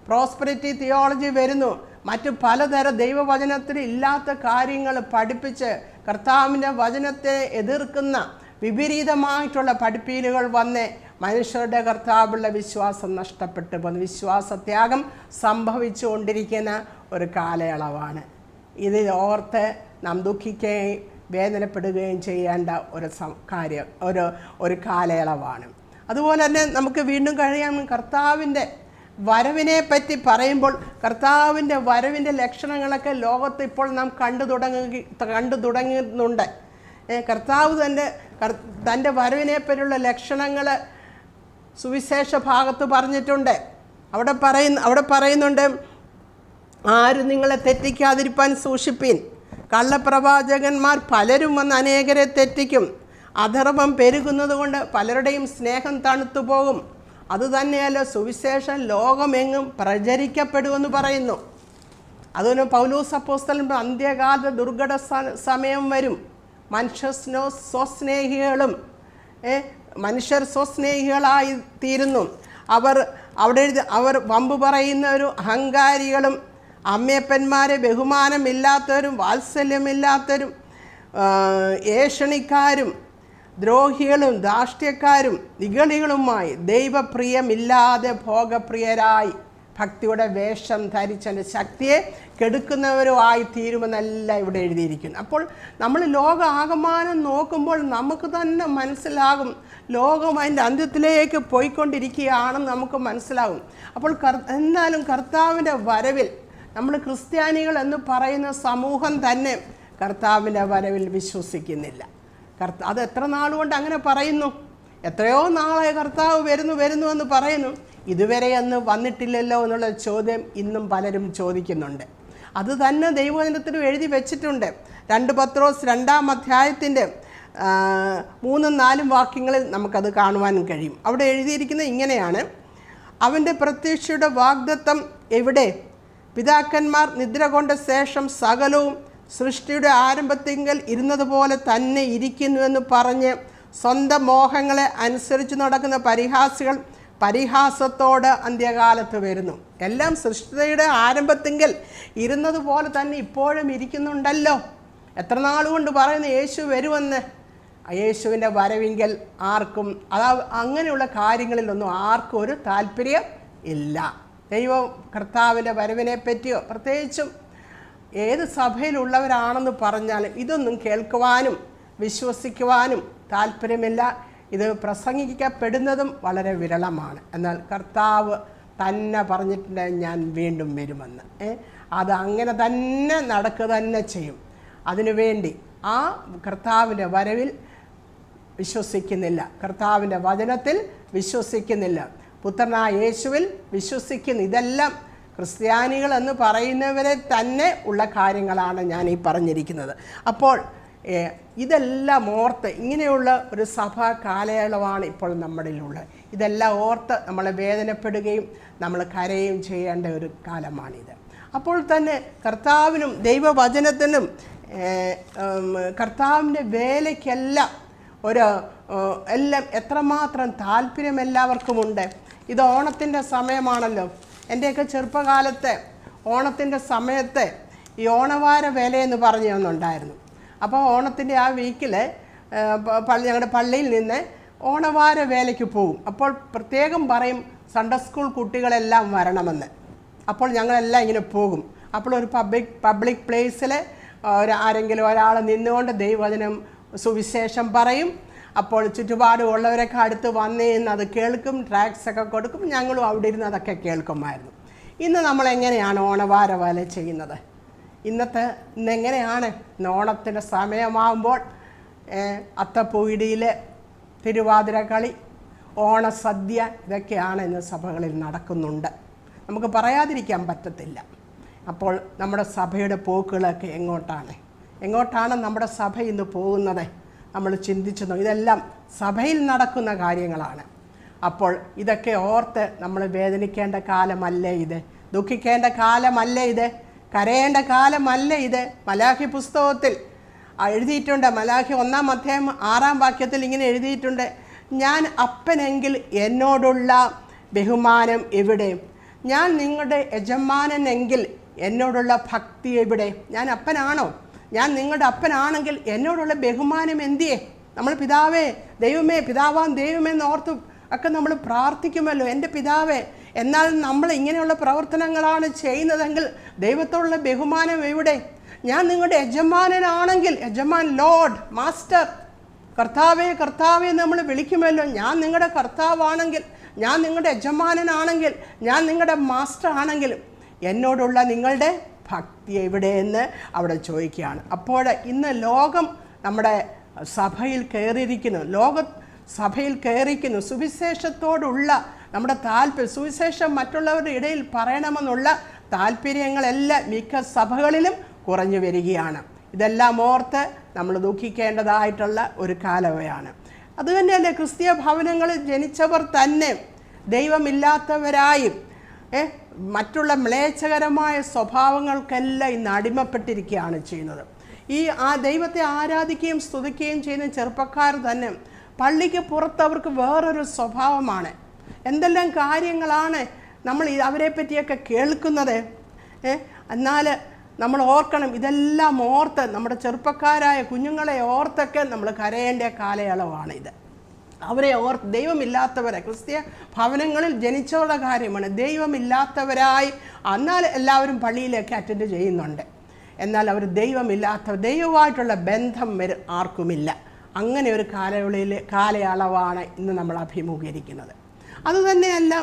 S1: പ്രോസ്പെരിറ്റി തിയോളജി വരുന്നു, മറ്റു പലതരം ദൈവവചനത്തിൽ ഇല്ലാത്ത കാര്യങ്ങൾ പഠിപ്പിച്ച് കർത്താവിൻ്റെ വചനത്തെ എതിർക്കുന്ന വിപരീതമായിട്ടുള്ള പഠിപ്പീലുകൾ വന്ന് മനുഷ്യരുടെ കർത്താവുള്ള വിശ്വാസം നഷ്ടപ്പെട്ടു പോകുന്നു. വിശ്വാസത്യാഗം സംഭവിച്ചുകൊണ്ടിരിക്കുന്ന ഒരു കാലയളവാണ്. ഇത് ഓർത്ത് നാം ദുഃഖിക്കുകയും വേദനപ്പെടുകയും ചെയ്യേണ്ട ഒരു കാലയളവാണ്. അതുപോലെ തന്നെ നമുക്ക് വീണ്ടും കഴിയാം. കർത്താവിൻ്റെ വരവിനെ പറ്റി പറയുമ്പോൾ കർത്താവിൻ്റെ വരവിൻ്റെ ലക്ഷണങ്ങളൊക്കെ ലോകത്ത് ഇപ്പോൾ നാം കണ്ടു തുടങ്ങുന്നുണ്ട്. കർത്താവ് തൻ്റെ വരവിനെ പറ്റിയുള്ള ലക്ഷണങ്ങൾ സുവിശേഷ ഭാഗത്ത് പറഞ്ഞിട്ടുണ്ട്. അവിടെ പറയുന്നുണ്ട്, ആരും നിങ്ങളെ തെറ്റിക്കാതിരിപ്പാൻ സൂക്ഷിപ്പീൻ. കള്ളപ്രവാചകന്മാർ പലരും വന്ന് അനേകരെ തെറ്റിക്കും. അധർമ്മം പെരുകുന്നത് കൊണ്ട് പലരുടെയും സ്നേഹം തണുത്തു പോകും. അതുതന്നെയല്ല സുവിശേഷം ലോകമെങ്ങും പ്രചരിക്കപ്പെടുമെന്ന് പറയുന്നു. അതുപോലെ പൗലോസ് അപ്പോസ്തലൻ അന്ത്യകാല ദുർഘട സമയം വരും, മനുഷ്യർ സ്വസ്നേഹികളായി തീരുന്നു. അവർ വമ്പ് പറയുന്നവരും അഹങ്കാരികളും അമ്മയപ്പന്മാരെ ബഹുമാനമില്ലാത്തവരും വാത്സല്യമില്ലാത്തവരും ഏഷണിക്കാരും ദ്രോഹികളും ധാർഷ്ട്യക്കാരും നിഗളികളുമായി ദൈവപ്രിയമില്ലാതെ ഭോഗപ്രിയരായി ഭക്തിയുടെ വേഷം ധരിച്ചതിൻ്റെ ശക്തിയെ കെടുക്കുന്നവരുമായി തീരുമെന്നല്ല ഇവിടെ എഴുതിയിരിക്കുന്നു. അപ്പോൾ നമ്മൾ ലോകാകമാനം നോക്കുമ്പോൾ നമുക്ക് തന്നെ മനസ്സിലാകും, ലോകം അതിൻ്റെ അന്ത്യത്തിലേക്ക് പോയിക്കൊണ്ടിരിക്കുകയാണെന്ന് നമുക്ക് മനസ്സിലാകും. അപ്പോൾ എന്നാലും കർത്താവിൻ്റെ വരവിൽ നമ്മൾ ക്രിസ്ത്യാനികൾ എന്ന് പറയുന്ന സമൂഹം തന്നെ കർത്താവിൻ്റെ വരവിൽ വിശ്വസിക്കുന്നില്ല. അത് എത്ര നാളുകൊണ്ട് അങ്ങനെ പറയുന്നു? എത്രയോ നാളെ കർത്താവ് വരുന്നു എന്ന് പറയുന്നു, ഇതുവരെ അന്ന് വന്നിട്ടില്ലല്ലോ എന്നുള്ള ചോദ്യം ഇന്നും പലരും ചോദിക്കുന്നുണ്ട്. അത് തന്നെ ദൈവവചനത്തിലും എഴുതി വെച്ചിട്ടുണ്ട്. 2 പത്രോസ് 2-ാം അധ്യായത്തിൻ്റെ 3-4 വാക്യങ്ങളിൽ നമുക്കത് കാണുവാൻ കഴിയും. അവിടെ എഴുതിയിരിക്കുന്നത് ഇങ്ങനെയാണ്, അവൻ്റെ പ്രത്യക്ഷയുടെ വാഗ്ദത്തം എവിടെ? പിതാക്കന്മാർ നിദ്ര കൊണ്ട ശേഷം സകലവും സൃഷ്ടിയുടെ ആരംഭത്തിങ്കൽ ഇരുന്നതുപോലെ തന്നെ ഇരിക്കുന്നുവെന്ന് പറഞ്ഞ് സ്വന്തം മോഹങ്ങളെ അനുസരിച്ച് നടക്കുന്ന പരിഹാസികൾ പരിഹാസത്തോട് അന്ത്യകാലത്ത് വരുന്നു. എല്ലാം സൃഷ്ടിയുടെ ആരംഭത്തിങ്കൽ ഇരുന്നതുപോലെ തന്നെ ഇപ്പോഴും ഇരിക്കുന്നുണ്ടല്ലോ. എത്ര നാളുകൊണ്ട് പറയുന്നു യേശു വരുമെന്ന്. യേശുവിൻ്റെ വരവിങ്കൽ ആർക്കും അങ്ങനെയുള്ള കാര്യങ്ങളിലൊന്നും ആർക്കും ഒരു താല്പര്യം ഇല്ല. ദൈവം കർത്താവിൻ്റെ വരവിനെ പറ്റിയോ പ്രത്യേകിച്ചും ഏത് സഭയിലുള്ളവരാണെന്ന് പറഞ്ഞാലും ഇതൊന്നും കേൾക്കുവാനും വിശ്വസിക്കുവാനും താല്പര്യമില്ല. ഇത് പ്രസംഗിക്കപ്പെടുന്നതും വളരെ വിരളമാണ്. എന്നാൽ കർത്താവ് തന്നെ പറഞ്ഞിട്ടുണ്ട്, ഞാൻ വീണ്ടും വരുമെന്ന്. അത് അങ്ങനെ തന്നെ നടക്കുക തന്നെ ചെയ്യും. അതിനുവേണ്ടി ആ കർത്താവിൻ്റെ വരവിൽ വിശ്വസിക്കുന്നില്ല, കർത്താവിൻ്റെ വചനത്തിൽ വിശ്വസിക്കുന്നില്ല, പുത്രനായ യേശുവിൽ വിശ്വസിക്കുന്നു. ഇതെല്ലാം ക്രിസ്ത്യാനികൾ എന്ന് പറയുന്നവരെ തന്നെ ഉള്ള കാര്യങ്ങളാണ് ഞാൻ ഈ പറഞ്ഞിരിക്കുന്നത്. അപ്പോൾ ഇതെല്ലാം ഓർത്ത് ഇങ്ങനെയുള്ള ഒരു സഭാ കാലയളവാണ് ഇപ്പോൾ നമ്മളിലുള്ളത്. ഇതെല്ലാം ഓർത്ത് നമ്മൾ വേദനപ്പെടുകയും നമ്മൾ കരയുകയും ചെയ്യേണ്ട ഒരു കാലമാണിത്. അപ്പോൾ തന്നെ കർത്താവിനും ദൈവവചനത്തിനും കർത്താവിൻ്റെ വേലയ്ക്കെല്ലാം എല്ലാം എത്രമാത്രം താല്പര്യം എല്ലാവർക്കുമുണ്ട്. ഇത് ഓണത്തിൻ്റെ സമയമാണല്ലോ. എൻ്റെയൊക്കെ ചെറുപ്പകാലത്ത് ഓണത്തിൻ്റെ സമയത്ത് ഈ ഓണവാര വേലയെന്ന് പറഞ്ഞു തന്നുണ്ടായിരുന്നു. അപ്പോൾ ഓണത്തിൻ്റെ ആ വീക്കിൽ ഞങ്ങളുടെ പള്ളിയിൽ നിന്ന് ഓണവാര വേലയ്ക്ക് പോകും. അപ്പോൾ പ്രത്യേകം പറയും സൺഡേ സ്കൂൾ കുട്ടികളെല്ലാം വരണമെന്ന്. അപ്പോൾ ഞങ്ങളെല്ലാം ഇങ്ങനെ പോകും. അപ്പോൾ ഒരു പബ്ലിക് പ്ലേസിൽ ആരെങ്കിലും ഒരാൾ നിന്നുകൊണ്ട് ദൈവവചനം സുവിശേഷം പറയും. അപ്പോൾ ചുറ്റുപാടുള്ളവരൊക്കെ അടുത്ത് വന്നേന്ന് അത് കേൾക്കും, ട്രാക്സൊക്കെ കൊടുക്കും. ഞങ്ങളും അവിടെ ഇരുന്ന് അതൊക്കെ കേൾക്കുമായിരുന്നു. ഇന്ന് നമ്മളെങ്ങനെയാണ് ഓണവാര വേല ചെയ്യുന്നത്? ഇന്നെങ്ങനെയാണ് ഓണത്തിൻ്റെ സമയമാകുമ്പോൾ അത്തപ്പൂയിടിയിൽ തിരുവാതിര കളി, ഓണസദ്യ, ഇതൊക്കെയാണ് ഇന്ന് സഭകളിൽ നടക്കുന്നുണ്ട്. നമുക്ക് പറയാതിരിക്കാൻ പറ്റത്തില്ല. അപ്പോൾ നമ്മുടെ സഭയുടെ പോക്കുകളൊക്കെ എങ്ങോട്ടാണ് നമ്മുടെ സഭ ഇന്ന് പോകുന്നത്? നമ്മൾ ചിന്തിച്ചു. ഇതെല്ലാം സഭയിൽ നടക്കുന്ന കാര്യങ്ങളാണ്. അപ്പോൾ ഇതൊക്കെ ഓർത്ത് നമ്മൾ വേദനിക്കേണ്ട കാലമല്ലേ ഇത്? ദുഃഖിക്കേണ്ട കാലമല്ലേ ഇത്? കരയേണ്ട കാലമല്ലേ ഇത്? മലാഖി പുസ്തകത്തിൽ എഴുതിയിട്ടുണ്ട്. മലാഖി 1-ാം അധ്യായം 6-ാം വാക്യത്തിൽ ഇങ്ങനെ എഴുതിയിട്ടുണ്ട്, ഞാൻ അപ്പനെങ്കിൽ എന്നോടുള്ള ബഹുമാനം എവിടെ? ഞാൻ നിങ്ങളുടെ യജമാനനെങ്കിൽ എന്നോടുള്ള ഭക്തി എവിടെ? ഞാൻ അപ്പനാണോ? ഞാൻ നിങ്ങളുടെ അപ്പനാണെങ്കിൽ എന്നോടുള്ള ബഹുമാനം എന്തിയേ? നമ്മൾ പിതാവേ ദൈവമേ, പിതാവാം ദൈവമേ എന്നോർത്ത് ഒക്കെ നമ്മൾ പ്രാർത്ഥിക്കുമല്ലോ, എൻ്റെ പിതാവേ. എന്നാൽ നമ്മൾ ഇങ്ങനെയുള്ള പ്രവർത്തനങ്ങളാണ് ചെയ്യുന്നതെങ്കിൽ ദൈവത്തോടുള്ള ബഹുമാനം എവിടെ? ഞാൻ നിങ്ങളുടെ യജമാനനാണെങ്കിൽ, യജമാൻ, ലോർഡ്, മാസ്റ്റർ, കർത്താവേ കർത്താവേ നമ്മൾ വിളിക്കുമല്ലോ. ഞാൻ നിങ്ങളുടെ കർത്താവാണെങ്കിൽ, ഞാൻ നിങ്ങളുടെ യജമാനനാണെങ്കിൽ, ഞാൻ നിങ്ങളുടെ മാസ്റ്റർ ആണെങ്കിൽ എന്നോടുള്ള നിങ്ങളുടെ ഭക്തി എവിടെയെന്ന് അവിടെ ചോദിക്കുകയാണ്. അപ്പോൾ ഇന്ന് ലോകം നമ്മുടെ സഭയിൽ കയറിയിരിക്കുന്നു. സുവിശേഷത്തോടുള്ള നമ്മുടെ താല്പര്യം, സുവിശേഷം മറ്റുള്ളവരുടെ ഇടയിൽ പറയണമെന്നുള്ള താല്പര്യങ്ങളെല്ലാം മിക്ക സഭകളിലും കുറഞ്ഞു വരികയാണ്. ഇതെല്ലാം ഓർത്ത് നമ്മൾ ദുഃഖിക്കേണ്ടതായിട്ടുള്ള ഒരു കാലമാണ്. അതുതന്നെയല്ലേ ക്രിസ്തീയ ഭവനങ്ങളിൽ ജനിച്ചവർ തന്നെ ദൈവമില്ലാത്തവരായും മറ്റുള്ള മ്ലേച്ഛകരമായ സ്വഭാവങ്ങൾക്കെല്ലാം ഇന്ന് അടിമപ്പെട്ടിരിക്കുകയാണ് ചെയ്യുന്നത്. ആ ദൈവത്തെ ആരാധിക്കുകയും സ്തുതിക്കുകയും ചെയ്യുന്ന ചെറുപ്പക്കാർ തന്നെ പള്ളിക്ക് പുറത്ത് അവർക്ക് വേറൊരു സ്വഭാവമാണ്. എന്തെല്ലാം കാര്യങ്ങളാണ് നമ്മൾ അവരെ പറ്റിയൊക്കെ കേൾക്കുന്നത്. എന്നാൽ നമ്മൾ ഓർക്കണം, ഇതെല്ലാം ഓർത്ത് നമ്മുടെ ചെറുപ്പക്കാരായ കുഞ്ഞുങ്ങളെ ഓർത്തൊക്കെ നമ്മൾ കരയേണ്ട കാലയളവാണിത്. അവരെ ദൈവമില്ലാത്തവരെ, ക്രിസ്തീയ ഭവനങ്ങളിൽ ജനിച്ചവരുടെ കാര്യമാണ്. ദൈവമില്ലാത്തവരായി എന്നാൽ എല്ലാവരും പള്ളിയിലേക്ക് അറ്റൻഡ് ചെയ്യുന്നുണ്ട്. എന്നാൽ അവർ ദൈവമായിട്ടുള്ള ബന്ധം ആർക്കുമില്ല. അങ്ങനെ ഒരു കാലയളവാണ് ഇന്ന് നമ്മൾ അഭിമുഖീകരിക്കുന്നത്. അതുതന്നെയല്ല,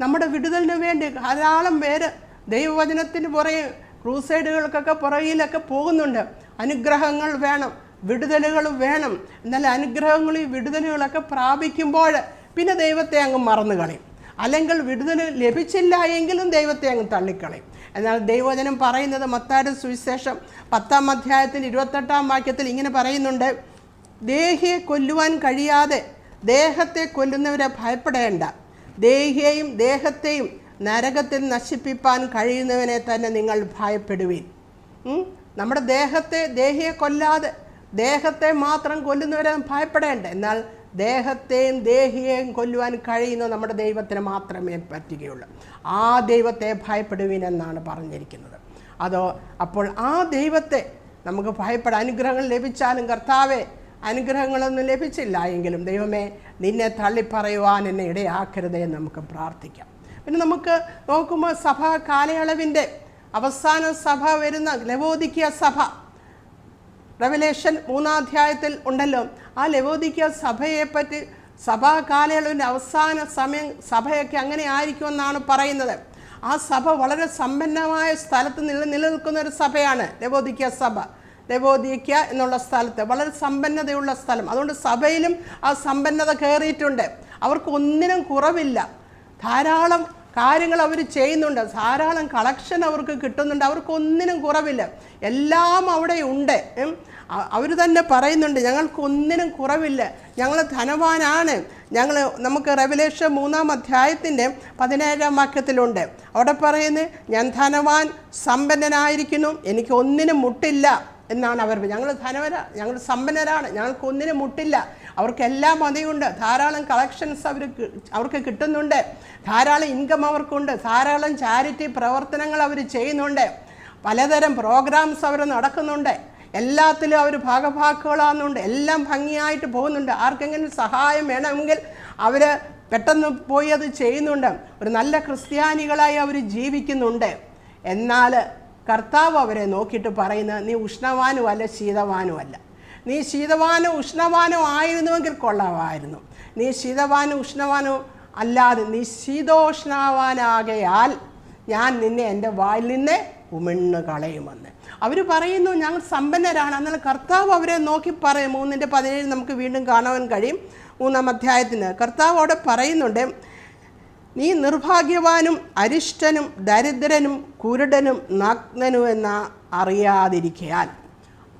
S1: നമ്മുടെ വിടുതലിന് വേണ്ടി ധാരാളം പേര് ദൈവവചനത്തിന് പുറകെ ക്രൂസൈഡുകൾക്കൊക്കെ പുറകിലൊക്കെ പോകുന്നുണ്ട്. അനുഗ്രഹങ്ങൾ വേണം, വിടുതലുകൾ വേണം. എന്നാൽ അനുഗ്രഹങ്ങളും വിടുതലുകളൊക്കെ പ്രാപിക്കുമ്പോൾ പിന്നെ ദൈവത്തെ അങ്ങ് മറന്നു കളയും. അല്ലെങ്കിൽ വിടുതൽ ലഭിച്ചില്ല എങ്കിലും ദൈവത്തെ അങ്ങ് തള്ളിക്കളയും. എന്നാൽ ദൈവവചനം പറയുന്നത് മത്തായിയുടെ സുവിശേഷം 10-ാം അധ്യായത്തിൽ 28-ാം വാക്യത്തിൽ ഇങ്ങനെ പറയുന്നുണ്ട്, ദേഹിയെ കൊല്ലുവാൻ കഴിയാതെ ദേഹത്തെ കൊല്ലുന്നവരെ ഭയപ്പെടേണ്ട, ദേഹിയെയും ദേഹത്തെയും നരകത്തിൽ നശിപ്പിപ്പാൻ കഴിയുന്നവനെ തന്നെ നിങ്ങൾ ഭയപ്പെടുവീൻ. നമ്മുടെ ദേഹിയെ കൊല്ലാതെ ദേഹത്തെ മാത്രം കൊല്ലുന്നവരെ ഭയപ്പെടേണ്ട. എന്നാൽ ദേഹത്തെയും ദേഹിയെയും കൊല്ലുവാൻ കഴിയുന്ന നമ്മുടെ ദൈവത്തിന് മാത്രമേ പറ്റുകയുള്ളൂ. ആ ദൈവത്തെ ഭയപ്പെടുവീനെന്നാണ് പറഞ്ഞിരിക്കുന്നത്. അപ്പോൾ ആ ദൈവത്തെ നമുക്ക് അനുഗ്രഹങ്ങൾ ലഭിച്ചാലും കർത്താവെ അനുഗ്രഹങ്ങളൊന്നും ലഭിച്ചില്ല എങ്കിലും ദൈവമേ നിന്നെ തള്ളിപ്പറയുവാൻ എന്നെ ഇടയാക്കരുതേ എന്ന് നമുക്ക് പ്രാർത്ഥിക്കാം. പിന്നെ നമുക്ക് നോക്കുമ്പോൾ സഭാ കാലയളവിൻ്റെ അവസാന സഭ വരുന്ന ലവോദിക്യ സഭ റെവലേഷൻ 3-ാം അധ്യായത്തിൽ ഉണ്ടല്ലോ. ആ ലവോദിക്യ സഭയെപ്പറ്റി സഭാ കാലയളവിൻ്റെ അവസാന സമയം സഭയൊക്കെ അങ്ങനെ ആയിരിക്കുമെന്നാണ് പറയുന്നത്. ആ സഭ വളരെ സമ്പന്നമായ സ്ഥലത്ത് നിലനിൽക്കുന്ന ഒരു സഭയാണ് ലവോദിക്യ സഭ. ലവോദിക്യ എന്നുള്ള സ്ഥലത്ത് വളരെ സമ്പന്നതയുള്ള സ്ഥലം. അതുകൊണ്ട് സഭയിലും ആ സമ്പന്നത കയറിയിട്ടുണ്ട്. അവർക്ക് ഒന്നിനും കുറവില്ല. ധാരാളം കാര്യങ്ങൾ അവർ ചെയ്യുന്നുണ്ട്. ധാരാളം കളക്ഷൻ അവർക്ക് കിട്ടുന്നുണ്ട്. അവർക്കൊന്നിനും കുറവില്ല. എല്ലാം അവിടെ ഉണ്ട്. അവർ തന്നെ പറയുന്നുണ്ട്, ഞങ്ങൾക്കൊന്നിനും കുറവില്ല, ഞങ്ങൾ ധനവാനാണ്. നമുക്ക് റെവലേഷൻ 3-ാം അധ്യായത്തിൻ്റെ 17-ാം വാക്യത്തിലുണ്ട്. അവിടെ പറയുന്നത്, ഞാൻ ധനവാൻ സമ്പന്നനായിരിക്കുന്നു, എനിക്ക് ഒന്നിനും മുട്ടില്ല എന്നാണ് അവർ. ഞങ്ങൾ സമ്പന്നരാണ്, ഞങ്ങൾക്കൊന്നിനും മുട്ടില്ല. അവർക്കെല്ലാം മതിയുണ്ട്. ധാരാളം കളക്ഷൻസ് അവർക്ക് കിട്ടുന്നുണ്ട്. ധാരാളം ഇൻകം അവർക്കുണ്ട്. ധാരാളം ചാരിറ്റി പ്രവർത്തനങ്ങൾ അവർ ചെയ്യുന്നുണ്ട്. പലതരം പ്രോഗ്രാംസ് അവർ നടക്കുന്നുണ്ട്. എല്ലാത്തിലും അവർ ഭാഗഭാക്കുകളാകുന്നുണ്ട്. എല്ലാം ഭംഗിയായിട്ട് പോകുന്നുണ്ട്. ആർക്കെങ്കിലും സഹായം വേണമെങ്കിൽ അവർ പെട്ടെന്ന് പോയി അത് ചെയ്യുന്നുണ്ട്. ഒരു നല്ല ക്രിസ്ത്യാനികളായി അവർ ജീവിക്കുന്നുണ്ട്. എന്നാൽ കർത്താവ് അവരെ നോക്കിയിട്ട് പറയുന്നത്, നീ ഉഷ്ണവാനും അല്ല ശീതവാനും അല്ല. നീ ശീതവാനോ ഉഷ്ണവാനോ ആയിരുന്നുവെങ്കിൽ കൊള്ളാമായിരുന്നു. നീ ശീതവാനും ഉഷ്ണവാനോ അല്ലാതെ നീ ശീതോഷ്ണവാനാകയാൽ ഞാൻ നിന്നെ എൻ്റെ വായിൽ നിന്ന് ഉമിണ്ണ് കളയുമെന്ന് അവർ പറയുന്നു. ഞങ്ങൾ സമ്പന്നരാണ്. എന്നാൽ കർത്താവ് അവരെ നോക്കി പറയും. 3:17 നമുക്ക് വീണ്ടും കാണാൻ കഴിയും. 3-ാം അധ്യായത്തിന് കർത്താവ് അവിടെ പറയുന്നുണ്ട്, നീ നിർഭാഗ്യവാനും അരിഷ്ടനും ദരിദ്രനും കുരുടനും നഗ്നനും എന്ന അറിയാതിരിക്കാൻ.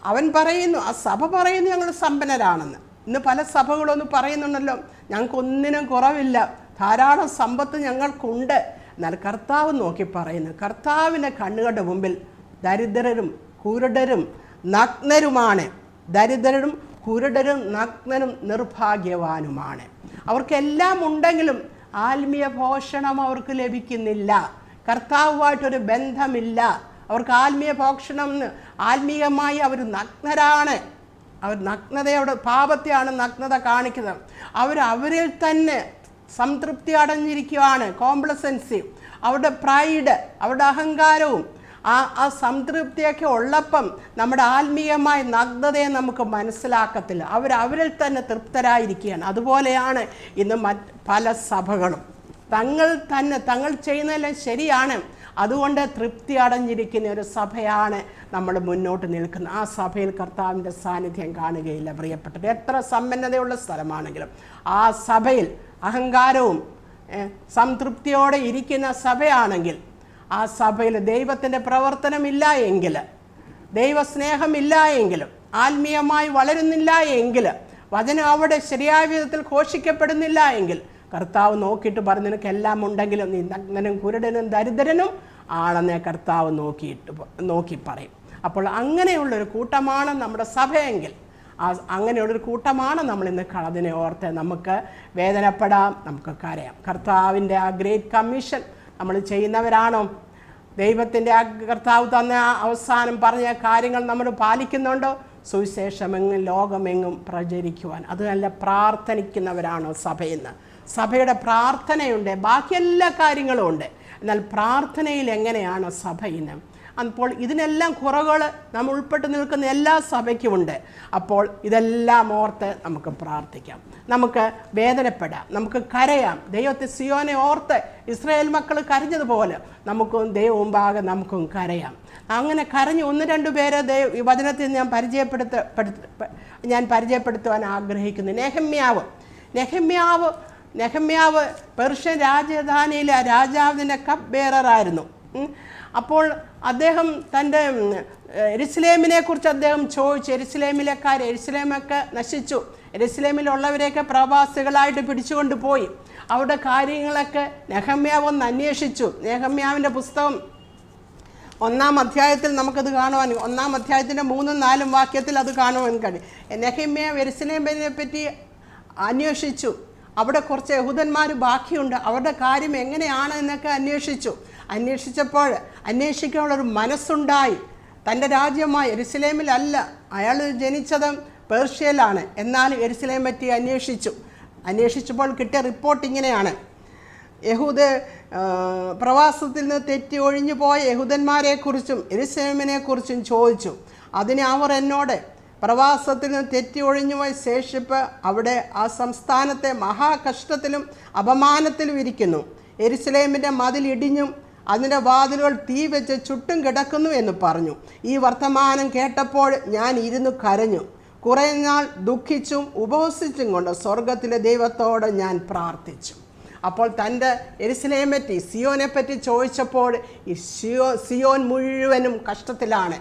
S1: അവൻ പറയുന്നു, ആ സഭ പറയുന്നു ഞങ്ങൾ സമ്പന്നരാണെന്ന്. ഇന്ന് പല സഭകളൊന്നും പറയുന്നുണ്ടല്ലോ, ഞങ്ങൾക്കൊന്നിനും കുറവില്ല, ധാരാളം സമ്പത്ത് ഞങ്ങൾക്കുണ്ട്. എന്നാൽ കർത്താവ് നോക്കി പറയുന്നു, കർത്താവിൻ്റെ കണ്ണുകളുടെ മുമ്പിൽ ദരിദ്രരും കുരുടരും നഗ്നരുമാണ്. ദരിദ്രരും കുരുടരും നഗ്നരും നിർഭാഗ്യവാനുമാണ്. അവർക്കെല്ലാം ഉണ്ടെങ്കിലും ആത്മീയ പോഷണം അവർക്ക് ലഭിക്കുന്നില്ല. കർത്താവുമായിട്ടൊരു ബന്ധമില്ല. അവർക്ക് ആത്മീയ പോഷണം, ആത്മീയമായി അവർ നഗ്നരാണ്. അവർ നഗ്നതയോട് പാപത്തെയാണ് നഗ്നത കാണിക്കുന്നത്. അവരിൽ തന്നെ സംതൃപ്തി അടഞ്ഞിരിക്കുകയാണ്. കോംപ്ലസൻസി, അവരുടെ പ്രൈഡ്, അവരുടെ അഹങ്കാരവും ആ സംതൃപ്തിയൊക്കെ ഉള്ളപ്പം നമ്മുടെ ആത്മീയമായ നഗ്നതയെ നമുക്ക് മനസ്സിലാക്കത്തില്ല. അവരിൽ തന്നെ തൃപ്തരായിരിക്കുകയാണ്. അതുപോലെയാണ് ഇന്ന് പല സഭകളും. തങ്ങൾ ചെയ്യുന്നതെല്ലാം ശരിയാണ്, അതുകൊണ്ട് തൃപ്തി അടഞ്ഞിരിക്കുന്ന ഒരു സഭയാണ് നമ്മൾ മുന്നോട്ട് നിൽക്കുന്നത്. ആ സഭയിൽ കർത്താവിൻ്റെ സാന്നിധ്യം കാണുകയില്ല പ്രിയപ്പെട്ടത്. എത്ര സമ്പന്നതയുള്ള സ്ഥലമാണെങ്കിലും ആ സഭയിൽ അഹങ്കാരവും സംതൃപ്തിയോടെ ഇരിക്കുന്ന സഭയാണെങ്കിൽ, ആ സഭയിൽ ദൈവത്തിൻ്റെ പ്രവർത്തനമില്ല എങ്കിൽ, ദൈവസ്നേഹമില്ല എങ്കിലും, ആത്മീയമായി വളരുന്നില്ല എങ്കിൽ, വചനം അവിടെ ശരിയായ വിധത്തിൽ ഘോഷിക്കപ്പെടുന്നില്ല എങ്കിൽ, കർത്താവ് നോക്കിയിട്ട് പറഞ്ഞു, നിനക്കെല്ലാം ഉണ്ടെങ്കിലും നീ നഗ്നനും കുരുടനും ദരിദ്രനും ആണെന്നേ കർത്താവ് നോക്കി പറയും. അപ്പോൾ അങ്ങനെയുള്ളൊരു കൂട്ടമാണ് നമ്മുടെ സഭയെങ്കിൽ, അങ്ങനെയുള്ളൊരു കൂട്ടമാണ് നമ്മൾ ഇന്ന് അതിനെ ഓർത്ത് നമുക്ക് വേദനപ്പെടാം, നമുക്ക് കരയാം. കർത്താവിൻ്റെ ആ ഗ്രേറ്റ് കമ്മീഷൻ നമ്മൾ ചെയ്യുന്നവരാണോ? ദൈവത്തിൻ്റെ ആ കർത്താവ് തന്ന അവസാനം പറഞ്ഞ കാര്യങ്ങൾ നമ്മൾ പാലിക്കുന്നുണ്ടോ? സുവിശേഷമെങ്ങും ലോകമെങ്ങും പ്രചരിക്കുവാൻ. അത് നല്ല പ്രാർത്ഥിക്കുന്നവരാണോ സഭയിൽ നിന്ന്? സഭയുടെ പ്രാർത്ഥനയുണ്ട്, ബാക്കി എല്ലാ കാര്യങ്ങളും ഉണ്ട്. എന്നാൽ പ്രാർത്ഥനയിൽ എങ്ങനെയാണ് സഭ ഇന്ന്? അപ്പോൾ ഇതിനെല്ലാം കുറവുകൾ നമ്മൾ ഉൾപ്പെട്ട് നിൽക്കുന്ന എല്ലാ സഭയ്ക്കുമുണ്ട്. അപ്പോൾ ഇതെല്ലാം ഓർത്ത് നമുക്ക് പ്രാർത്ഥിക്കാം, നമുക്ക് വേദനപ്പെടാം, നമുക്ക് കരയാം. ദൈവത്തെ സിയോനെ ഓർത്ത് ഇസ്രായേൽ മക്കൾ കരഞ്ഞതുപോലെ നമുക്കും ദൈവം മുമ്പാകെ നമുക്കും കരയാം. അങ്ങനെ കരഞ്ഞ് 1-2 പേരെ ഈ വചനത്തിൽ ഞാൻ പരിചയപ്പെടുത്തുവാൻ ആഗ്രഹിക്കുന്നു. നെഹമ്യാവ് പെർഷ്യൻ രാജധാനിയിലെ രാജാവിൻ്റെ കപ്പ് ബെയറായിരുന്നു. അപ്പോൾ തൻ്റെ യെരുശലേമിനെ കുറിച്ച് അദ്ദേഹം ചോദിച്ചു. യെരുശലേമൊക്കെ നശിച്ചു, യെരുശലേമിലുള്ളവരെയൊക്കെ പ്രവാസികളായിട്ട് പിടിച്ചുകൊണ്ട് പോയി. അവരുടെ കാര്യങ്ങളൊക്കെ നെഹമ്യാവ് ഒന്ന് അന്വേഷിച്ചു. നെഹമ്യാവിൻ്റെ പുസ്തകം 1-ാം അധ്യായത്തിൽ നമുക്കത് കാണുവാൻ, 1-ാം അധ്യായത്തിൻ്റെ 3-4 വാക്യത്തിൽ അത് കാണുവാൻ കഴിയും. നെഹമ്യാവ് യെരുശലേമിനെ പറ്റി അന്വേഷിച്ചു. അവിടെ കുറച്ച് യഹൂദന്മാർ ബാക്കിയുണ്ട്, അവരുടെ കാര്യം എങ്ങനെയാണ് എന്നൊക്കെ അന്വേഷിച്ചപ്പോൾ അന്വേഷിക്കാനുള്ളൊരു മനസ്സുണ്ടായി. തൻ്റെ രാജ്യമായ യെരുശലേമിലല്ല, അയാൾ ജനിച്ചത് പേർഷ്യയിലാണ്. എന്നാലും യെരുശലേം പറ്റി അന്വേഷിച്ചപ്പോൾ കിട്ടിയ റിപ്പോർട്ട് ഇങ്ങനെയാണ്: യഹൂദ പ്രവാസത്തിൽ നിന്ന് തെറ്റി ഒഴിഞ്ഞു പോയ യഹൂദന്മാരെക്കുറിച്ചും യെരുശലേമിനെക്കുറിച്ചും ചോദിച്ചു. അതിന് അവർ എന്നോട്, പ്രവാസത്തിൽ നിന്ന് തെറ്റി ഒഴിഞ്ഞു പോയ ശേഷിപ്പ് അവിടെ ആ സംസ്ഥാനത്തെ മഹാകഷ്ടത്തിലും അപമാനത്തിലും ഇരിക്കുന്നു. യെരുശലേമിൻ്റെ മതിൽ ഇടിഞ്ഞും അതിൻ്റെ വാതിലുകൾ തീ വെച്ച് ചുട്ടും കിടക്കുന്നു എന്ന് പറഞ്ഞു. ഈ വർത്തമാനം കേട്ടപ്പോൾ ഞാൻ ഇരുന്ന് കരഞ്ഞു. കുറേ നാൾ ദുഃഖിച്ചും ഉപവസിച്ചും കൊണ്ട് സ്വർഗത്തിലെ ദൈവത്തോട് ഞാൻ പ്രാർത്ഥിച്ചു. അപ്പോൾ തൻ്റെ യെരുശലേമിനെ പറ്റി, സിയോനെ പറ്റി ചോദിച്ചപ്പോൾ ഈ സിയോൻ മുഴുവനും കഷ്ടത്തിലാണ്.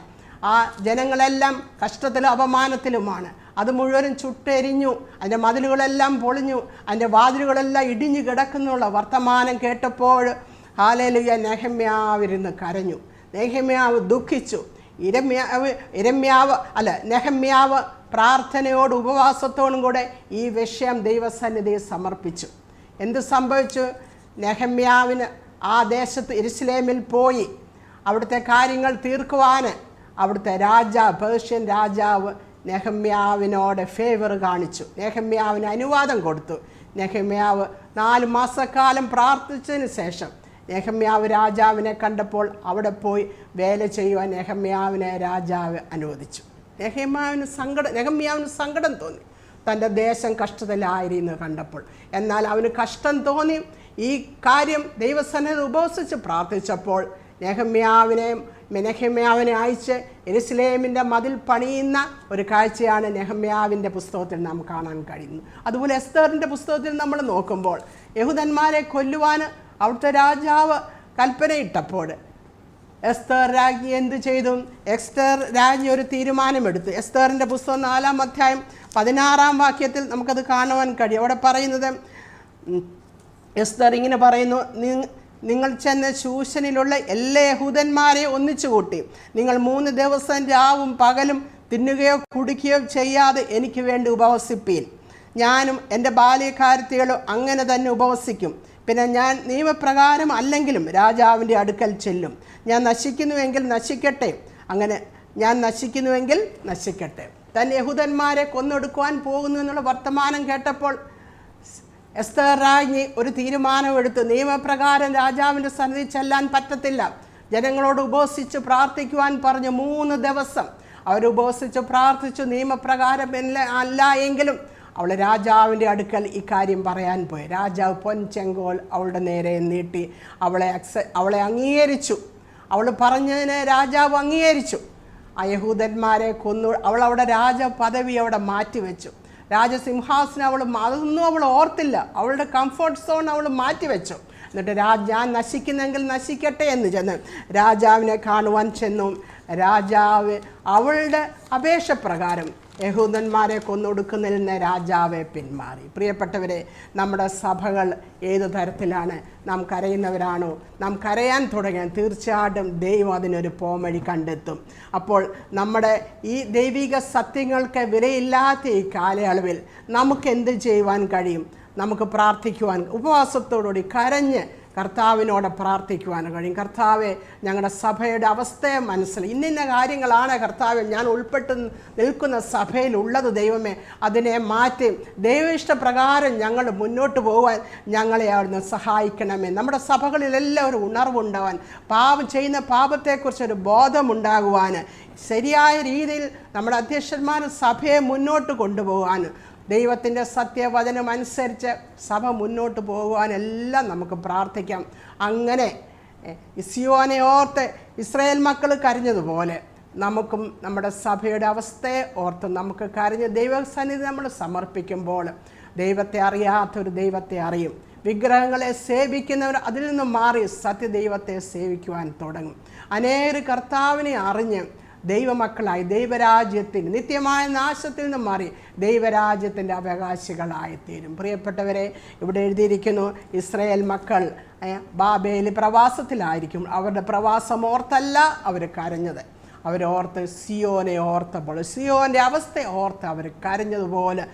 S1: ആ ജനങ്ങളെല്ലാം കഷ്ടത്തിലും അപമാനത്തിലുമാണ്. അത് മുഴുവനും ചുട്ടെരിഞ്ഞു, അതിൻ്റെ മതിലുകളെല്ലാം പൊളിഞ്ഞു, അതിൻ്റെ വാതിലുകളെല്ലാം ഇടിഞ്ഞു കിടക്കുന്നുള്ള വർത്തമാനം കേട്ടപ്പോൾ ഹല്ലേലൂയ, നെഹമ്യാവിരുന്ന് കരഞ്ഞു. നെഹമ്യാവ് ദുഃഖിച്ചു. നെഹമ്യാവ് പ്രാർത്ഥനയോട് ഉപവാസത്തോടും കൂടെ ഈ വിഷയം ദൈവസന്നിധിയിൽ സമർപ്പിച്ചു. എന്ത് സംഭവിച്ചു? നെഹമ്യാവിന് ആ ദേശത്ത് യെരുശലേമിൽ പോയി അവിടുത്തെ കാര്യങ്ങൾ തീർക്കുവാൻ അവിടുത്തെ പേർഷ്യൻ രാജാവ് നെഹമ്യാവിനോട് ഫേവർ കാണിച്ചു. നെഹമ്യാവിന് അനുവാദം കൊടുത്തു. നെഹമ്യാവ് 4 മാസക്കാലം പ്രാർത്ഥിച്ചതിന് ശേഷം നെഹമ്യാവ് രാജാവിനെ കണ്ടപ്പോൾ അവിടെ പോയി വേല ചെയ്യുവാൻ നെഹമ്യാവിനെ രാജാവ് അനുവദിച്ചു. നെഹമ്യാവിന് സങ്കടം തോന്നി, തൻ്റെ ദേശം കഷ്ടത്തിലായിരുന്നു കണ്ടപ്പോൾ. എന്നാൽ അവന് കഷ്ടം തോന്നി. ഈ കാര്യം ദൈവസന്നിധിയിൽ ഉപവസിച്ച് പ്രാർത്ഥിച്ചപ്പോൾ നെഹമ്യാവിനെ അയച്ച് യെരുശലേമിൻ്റെ മതിൽ പണിയുന്ന ഒരു കാഴ്ചയാണ് നെഹമ്യാവിൻ്റെ പുസ്തകത്തിൽ നാം കാണാൻ കഴിയുന്നത്. അതുപോലെ എസ്തറിൻ്റെ പുസ്തകത്തിൽ നമ്മൾ നോക്കുമ്പോൾ യഹൂദന്മാരെ കൊല്ലുവാൻ അവിടുത്തെ രാജാവ് കൽപ്പനയിട്ടപ്പോൾ എസ്തർ രാജ്ഞി എന്ത് ചെയ്തു? എസ്തർ രാജ്ഞി ഒരു തീരുമാനമെടുത്തു. എസ്തറിൻ്റെ പുസ്തകം 4-ാം അധ്യായം 16-ാം വാക്യത്തിൽ നമുക്കത് കാണുവാൻ കഴിയും. അവിടെ പറയുന്നത്, എസ്തർ ഇങ്ങനെ പറയുന്നു: നിങ്ങൾ ചെന്ന് ശൂശനിലുള്ള എല്ലാ യഹൂദന്മാരെ ഒന്നിച്ചു കൂട്ടി നിങ്ങൾ 3 ദിവസം രാവും പകലും തിന്നുകയോ കുടിക്കുകയോ ചെയ്യാതെ എനിക്ക് വേണ്ടി ഉപവസിപ്പീൻ. ഞാനും എൻ്റെ ബാല്യക്കാരത്തികളും അങ്ങനെ തന്നെ ഉപവസിക്കും. പിന്നെ ഞാൻ നിയമപ്രകാരം അല്ലെങ്കിലും രാജാവിൻ്റെ അടുക്കൽ ചെല്ലും. ഞാൻ നശിക്കുന്നുവെങ്കിൽ നശിക്കട്ടെ, അങ്ങനെ ഞാൻ നശിക്കുന്നുവെങ്കിൽ നശിക്കട്ടെ. തന്നെ യഹൂദന്മാരെ കൊന്നൊടുക്കുവാൻ പോകുന്നു എന്നുള്ള വർത്തമാനം കേട്ടപ്പോൾ എസ്തർ രാജ്ഞി ഒരു തീരുമാനമെടുത്തു. നിയമപ്രകാരം രാജാവിൻ്റെ സന്നിധി ചെല്ലാൻ പറ്റത്തില്ല. ജനങ്ങളോട് ഉപവസിച്ച് പ്രാർത്ഥിക്കുവാൻ പറഞ്ഞു. 3 ദിവസം അവർ ഉപവസിച്ച് പ്രാർത്ഥിച്ചു. നിയമപ്രകാരം അല്ല എങ്കിലും അവൾ രാജാവിൻ്റെ അടുക്കൽ ഇക്കാര്യം പറയാൻ പോയി. രാജാവ് പൊൻചെങ്കോൽ അവളുടെ നേരെ നീട്ടി അവളെ അംഗീകരിച്ചു. അവൾ പറഞ്ഞതിനെ രാജാവ് അംഗീകരിച്ചു. ആ യഹൂദന്മാരെ കൊന്നു. അവളവിടെ രാജപദവി അവിടെ മാറ്റിവെച്ചു. രാജസിംഹാസനം അതൊന്നും അവൾ ഓർത്തില്ല. അവളുടെ കംഫർട്ട് സോൺ അവൾ മാറ്റിവെച്ചു. എന്നിട്ട് ഞാൻ നശിക്കുന്നെങ്കിൽ നശിക്കട്ടെ എന്ന് ചെന്ന് രാജാവിനെ കാണുവാൻ ചെന്നു. രാജാവ് അവളുടെ അപേക്ഷ പ്രകാരം യഹൂദന്മാരെ കൊന്നൊടുക്കുന്നതിൽ നിന്ന് രാജാവെ പിന്മാറി. പ്രിയപ്പെട്ടവരെ, നമ്മുടെ സഭകൾ ഏതു തരത്തിലാണ്? നാം കരയുന്നവരാണോ? നാം കരയാൻ തുടങ്ങിയാൽ തീർച്ചയായിട്ടും ദൈവം അതിനൊരു പോംവഴി കണ്ടെത്തും. അപ്പോൾ നമ്മുടെ ഈ ദൈവിക സത്യങ്ങൾക്ക് വിലയില്ലാത്ത ഈ കാലയളവിൽ നമുക്ക് എന്ത് ചെയ്യുവാൻ കഴിയും? നമുക്ക് പ്രാർത്ഥിക്കുവാൻ, ഉപവാസത്തോടുകൂടി കരഞ്ഞ് കർത്താവിനോട് പ്രാർത്ഥിക്കുവാൻ കഴിയും. കർത്താവെ, ഞങ്ങളുടെ സഭയുടെ അവസ്ഥയെ മനസ്സിലായി, ഇന്ന കാര്യങ്ങളാണ് കർത്താവെ ഞാൻ ഉൾപ്പെട്ട് നിൽക്കുന്ന സഭയിലുള്ളത്. ദൈവമേ, അതിനെ മാറ്റി ദൈവഇഷ്ടപ്രകാരം ഞങ്ങൾ മുന്നോട്ട് പോകാൻ ഞങ്ങളെ അവിടുന്ന് സഹായിക്കണമേ. നമ്മുടെ സഭകളിലെല്ലാം ഒരു ഉണർവുണ്ടാവാൻ, ചെയ്യുന്ന പാപത്തെക്കുറിച്ചൊരു ബോധമുണ്ടാകുവാൻ, ശരിയായ രീതിയിൽ നമ്മുടെ അധ്യക്ഷന്മാർ സഭയെ മുന്നോട്ട് കൊണ്ടുപോകാൻ, ദൈവത്തിൻ്റെ സത്യവചനം അനുസരിച്ച് സഭ മുന്നോട്ട് പോകുവാനെല്ലാം നമുക്ക് പ്രാർത്ഥിക്കാം. അങ്ങനെ സിയോനെ ഓർത്ത് ഇസ്രായേൽ മക്കൾ കരഞ്ഞതുപോലെ നമുക്കും നമ്മുടെ സഭയുടെ അവസ്ഥയെ ഓർത്ത് നമുക്ക് കരഞ്ഞ് ദൈവസന്നിധി നമ്മൾ സമർപ്പിക്കുമ്പോൾ ദൈവത്തെ അറിയാത്തൊരു ദൈവത്തെ അറിയും. വിഗ്രഹങ്ങളെ സേവിക്കുന്നവർ അതിൽ നിന്നും മാറി സത്യദൈവത്തെ സേവിക്കുവാൻ തുടങ്ങും. അനേക കർത്താവിനെ അറിഞ്ഞ് ദൈവമക്കളായി ദൈവരാജ്യത്തിന് നിത്യമായ നാശത്തിൽ നിന്നും മാറി ദൈവരാജ്യത്തിൻ്റെ അവകാശികളായിത്തീരും. പ്രിയപ്പെട്ടവരെ, ഇവിടെ എഴുതിയിരിക്കുന്നു, ഇസ്രായേൽ മക്കൾ ബാബേൽ പ്രവാസത്തിലായിരിക്കും. അവരുടെ പ്രവാസം ഓർത്തല്ല അവർ കരഞ്ഞത്. അവരോർത്ത് സിയോനെ ഓർത്തപ്പോൾ, സിയോൻ്റെ അവസ്ഥ ഓർത്ത് അവർ കരഞ്ഞതുപോലെ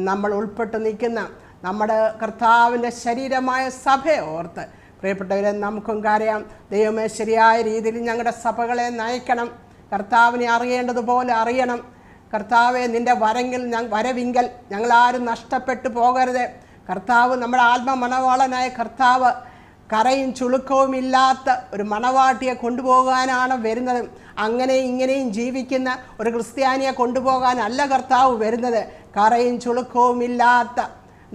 S1: നമ്മൾ ഉൾപ്പെട്ട് നിൽക്കുന്ന നമ്മുടെ കർത്താവിൻ്റെ ശരീരമായ സഭയെ ഓർത്ത് പ്രിയപ്പെട്ടവരെ നമുക്കും കരയാം. ദൈവമേ, ശരിയായ രീതിയിൽ ഞങ്ങളുടെ സഭകളെ നയിക്കണം. കർത്താവിനെ അറിയേണ്ടതുപോലെ അറിയണം. കർത്താവെ, നിൻ്റെ വരവിങ്കൽ ഞങ്ങളാരും നഷ്ടപ്പെട്ടു പോകരുത്. കർത്താവ്, നമ്മുടെ ആത്മമണവാളനായ കർത്താവ് കറയും ചുളുക്കവും ഇല്ലാത്ത ഒരു മണവാട്ടിയെ കൊണ്ടുപോകാനാണ് വരുന്നത്. അങ്ങനെ ഇങ്ങനെയും ജീവിക്കുന്ന ഒരു ക്രിസ്ത്യാനിയെ കൊണ്ടുപോകാനല്ല കർത്താവ് വരുന്നത്. കറയും ചുളുക്കവും ഇല്ലാത്ത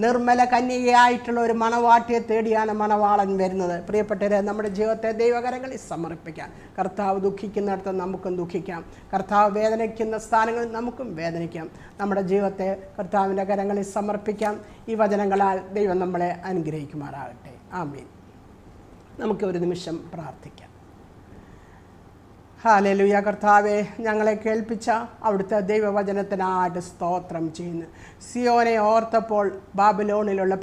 S1: നിർമ്മല കന്യകയായിട്ടുള്ള ഒരു മണവാട്ടിയെ തേടിയാണ് മണവാളൻ വരുന്നത്. പ്രിയപ്പെട്ടവരെ, നമ്മുടെ ജീവിതത്തെ ദൈവകരങ്ങളിൽ സമർപ്പിക്കാം. കർത്താവ് ദുഃഖിക്കുന്നിടത്ത് നമുക്കും ദുഃഖിക്കാം. കർത്താവ് വേദനിക്കുന്ന സ്ഥാനങ്ങളിൽ നമുക്കും വേദനിക്കാം. നമ്മുടെ ജീവിതത്തെ കർത്താവിൻ്റെ കരങ്ങളിൽ സമർപ്പിക്കാം. ഈ വചനങ്ങളാൽ ദൈവം നമ്മളെ അനുഗ്രഹിക്കുമാറാകട്ടെ. ആമീൻ. നമുക്ക് ഒരു നിമിഷം പ്രാർത്ഥിക്കാം. ഹല്ലേലൂയ. കർത്താവെ, ഞങ്ങളെ കേൾപ്പിച്ച അവിടുത്തെ ദൈവവചനത്തിനായിട്ട് സ്തോത്രം ചെയ്യുന്നു. സിയോനെ ഓർത്തപ്പോൾ ബാബിലോണിലുള്ള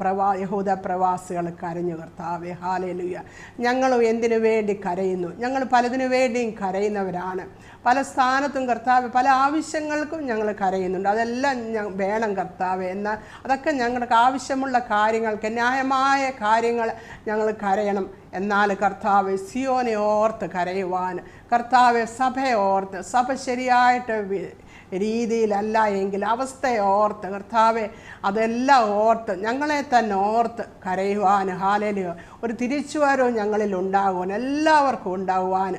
S1: യഹൂദ പ്രവാസികൾ കരഞ്ഞു. കർത്താവെ, ഹല്ലേലൂയ. ഞങ്ങളും എന്തിനു വേണ്ടി കരയുന്നു? ഞങ്ങൾ പലതിനു വേണ്ടിയും കരയുന്നവരാണ്. പല സ്ഥാനത്തും കർത്താവ് പല ആവശ്യങ്ങൾക്കും ഞങ്ങൾ കരയുന്നുണ്ട്. അതെല്ലാം വേണം കർത്താവെ. എന്നാൽ അതൊക്കെ ഞങ്ങൾക്ക് ആവശ്യമുള്ള കാര്യങ്ങൾക്ക്, ന്യായമായ കാര്യങ്ങൾ ഞങ്ങൾ കരയണം. എന്നാൽ കർത്താവ്, സിയോനെ ഓർത്ത് കരയുവാൻ, കർത്താവ് സഭയെ ഓർത്ത്, സഭ ശരിയായിട്ട് രീതിയിലല്ല എങ്കിൽ അവസ്ഥയെ ഓർത്ത്, കർത്താവെ അതെല്ലാം ഓർത്ത് ഞങ്ങളെ തന്നെ ഓർത്ത് കരയുവാൻ, ഹല്ലേലൂയ, ഒരു തിരിച്ചുവരവും ഞങ്ങളിൽ ഉണ്ടാകുവാൻ, എല്ലാവർക്കും ഉണ്ടാകുവാൻ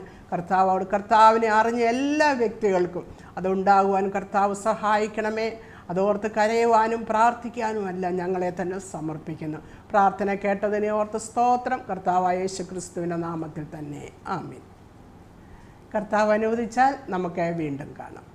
S1: കർത്താവിനെ അറിഞ്ഞ എല്ലാ വ്യക്തികൾക്കും അതുണ്ടാകുവാൻ കർത്താവ് സഹായിക്കണമേ. അതോർത്ത് കരയുവാനും പ്രാർത്ഥിക്കാനും എല്ലാം ഞങ്ങളെ തന്നെ സമർപ്പിക്കുന്നു. പ്രാർത്ഥന കേട്ടതിനെ ഓർത്ത് സ്തോത്രം. കർത്താവായ യേശു ക്രിസ്തുവിൻ്റെ നാമത്തിൽ തന്നെ ആമീൻ. കർത്താവ് അനുവദിച്ചാൽ നമുക്ക് വീണ്ടും കാണാം.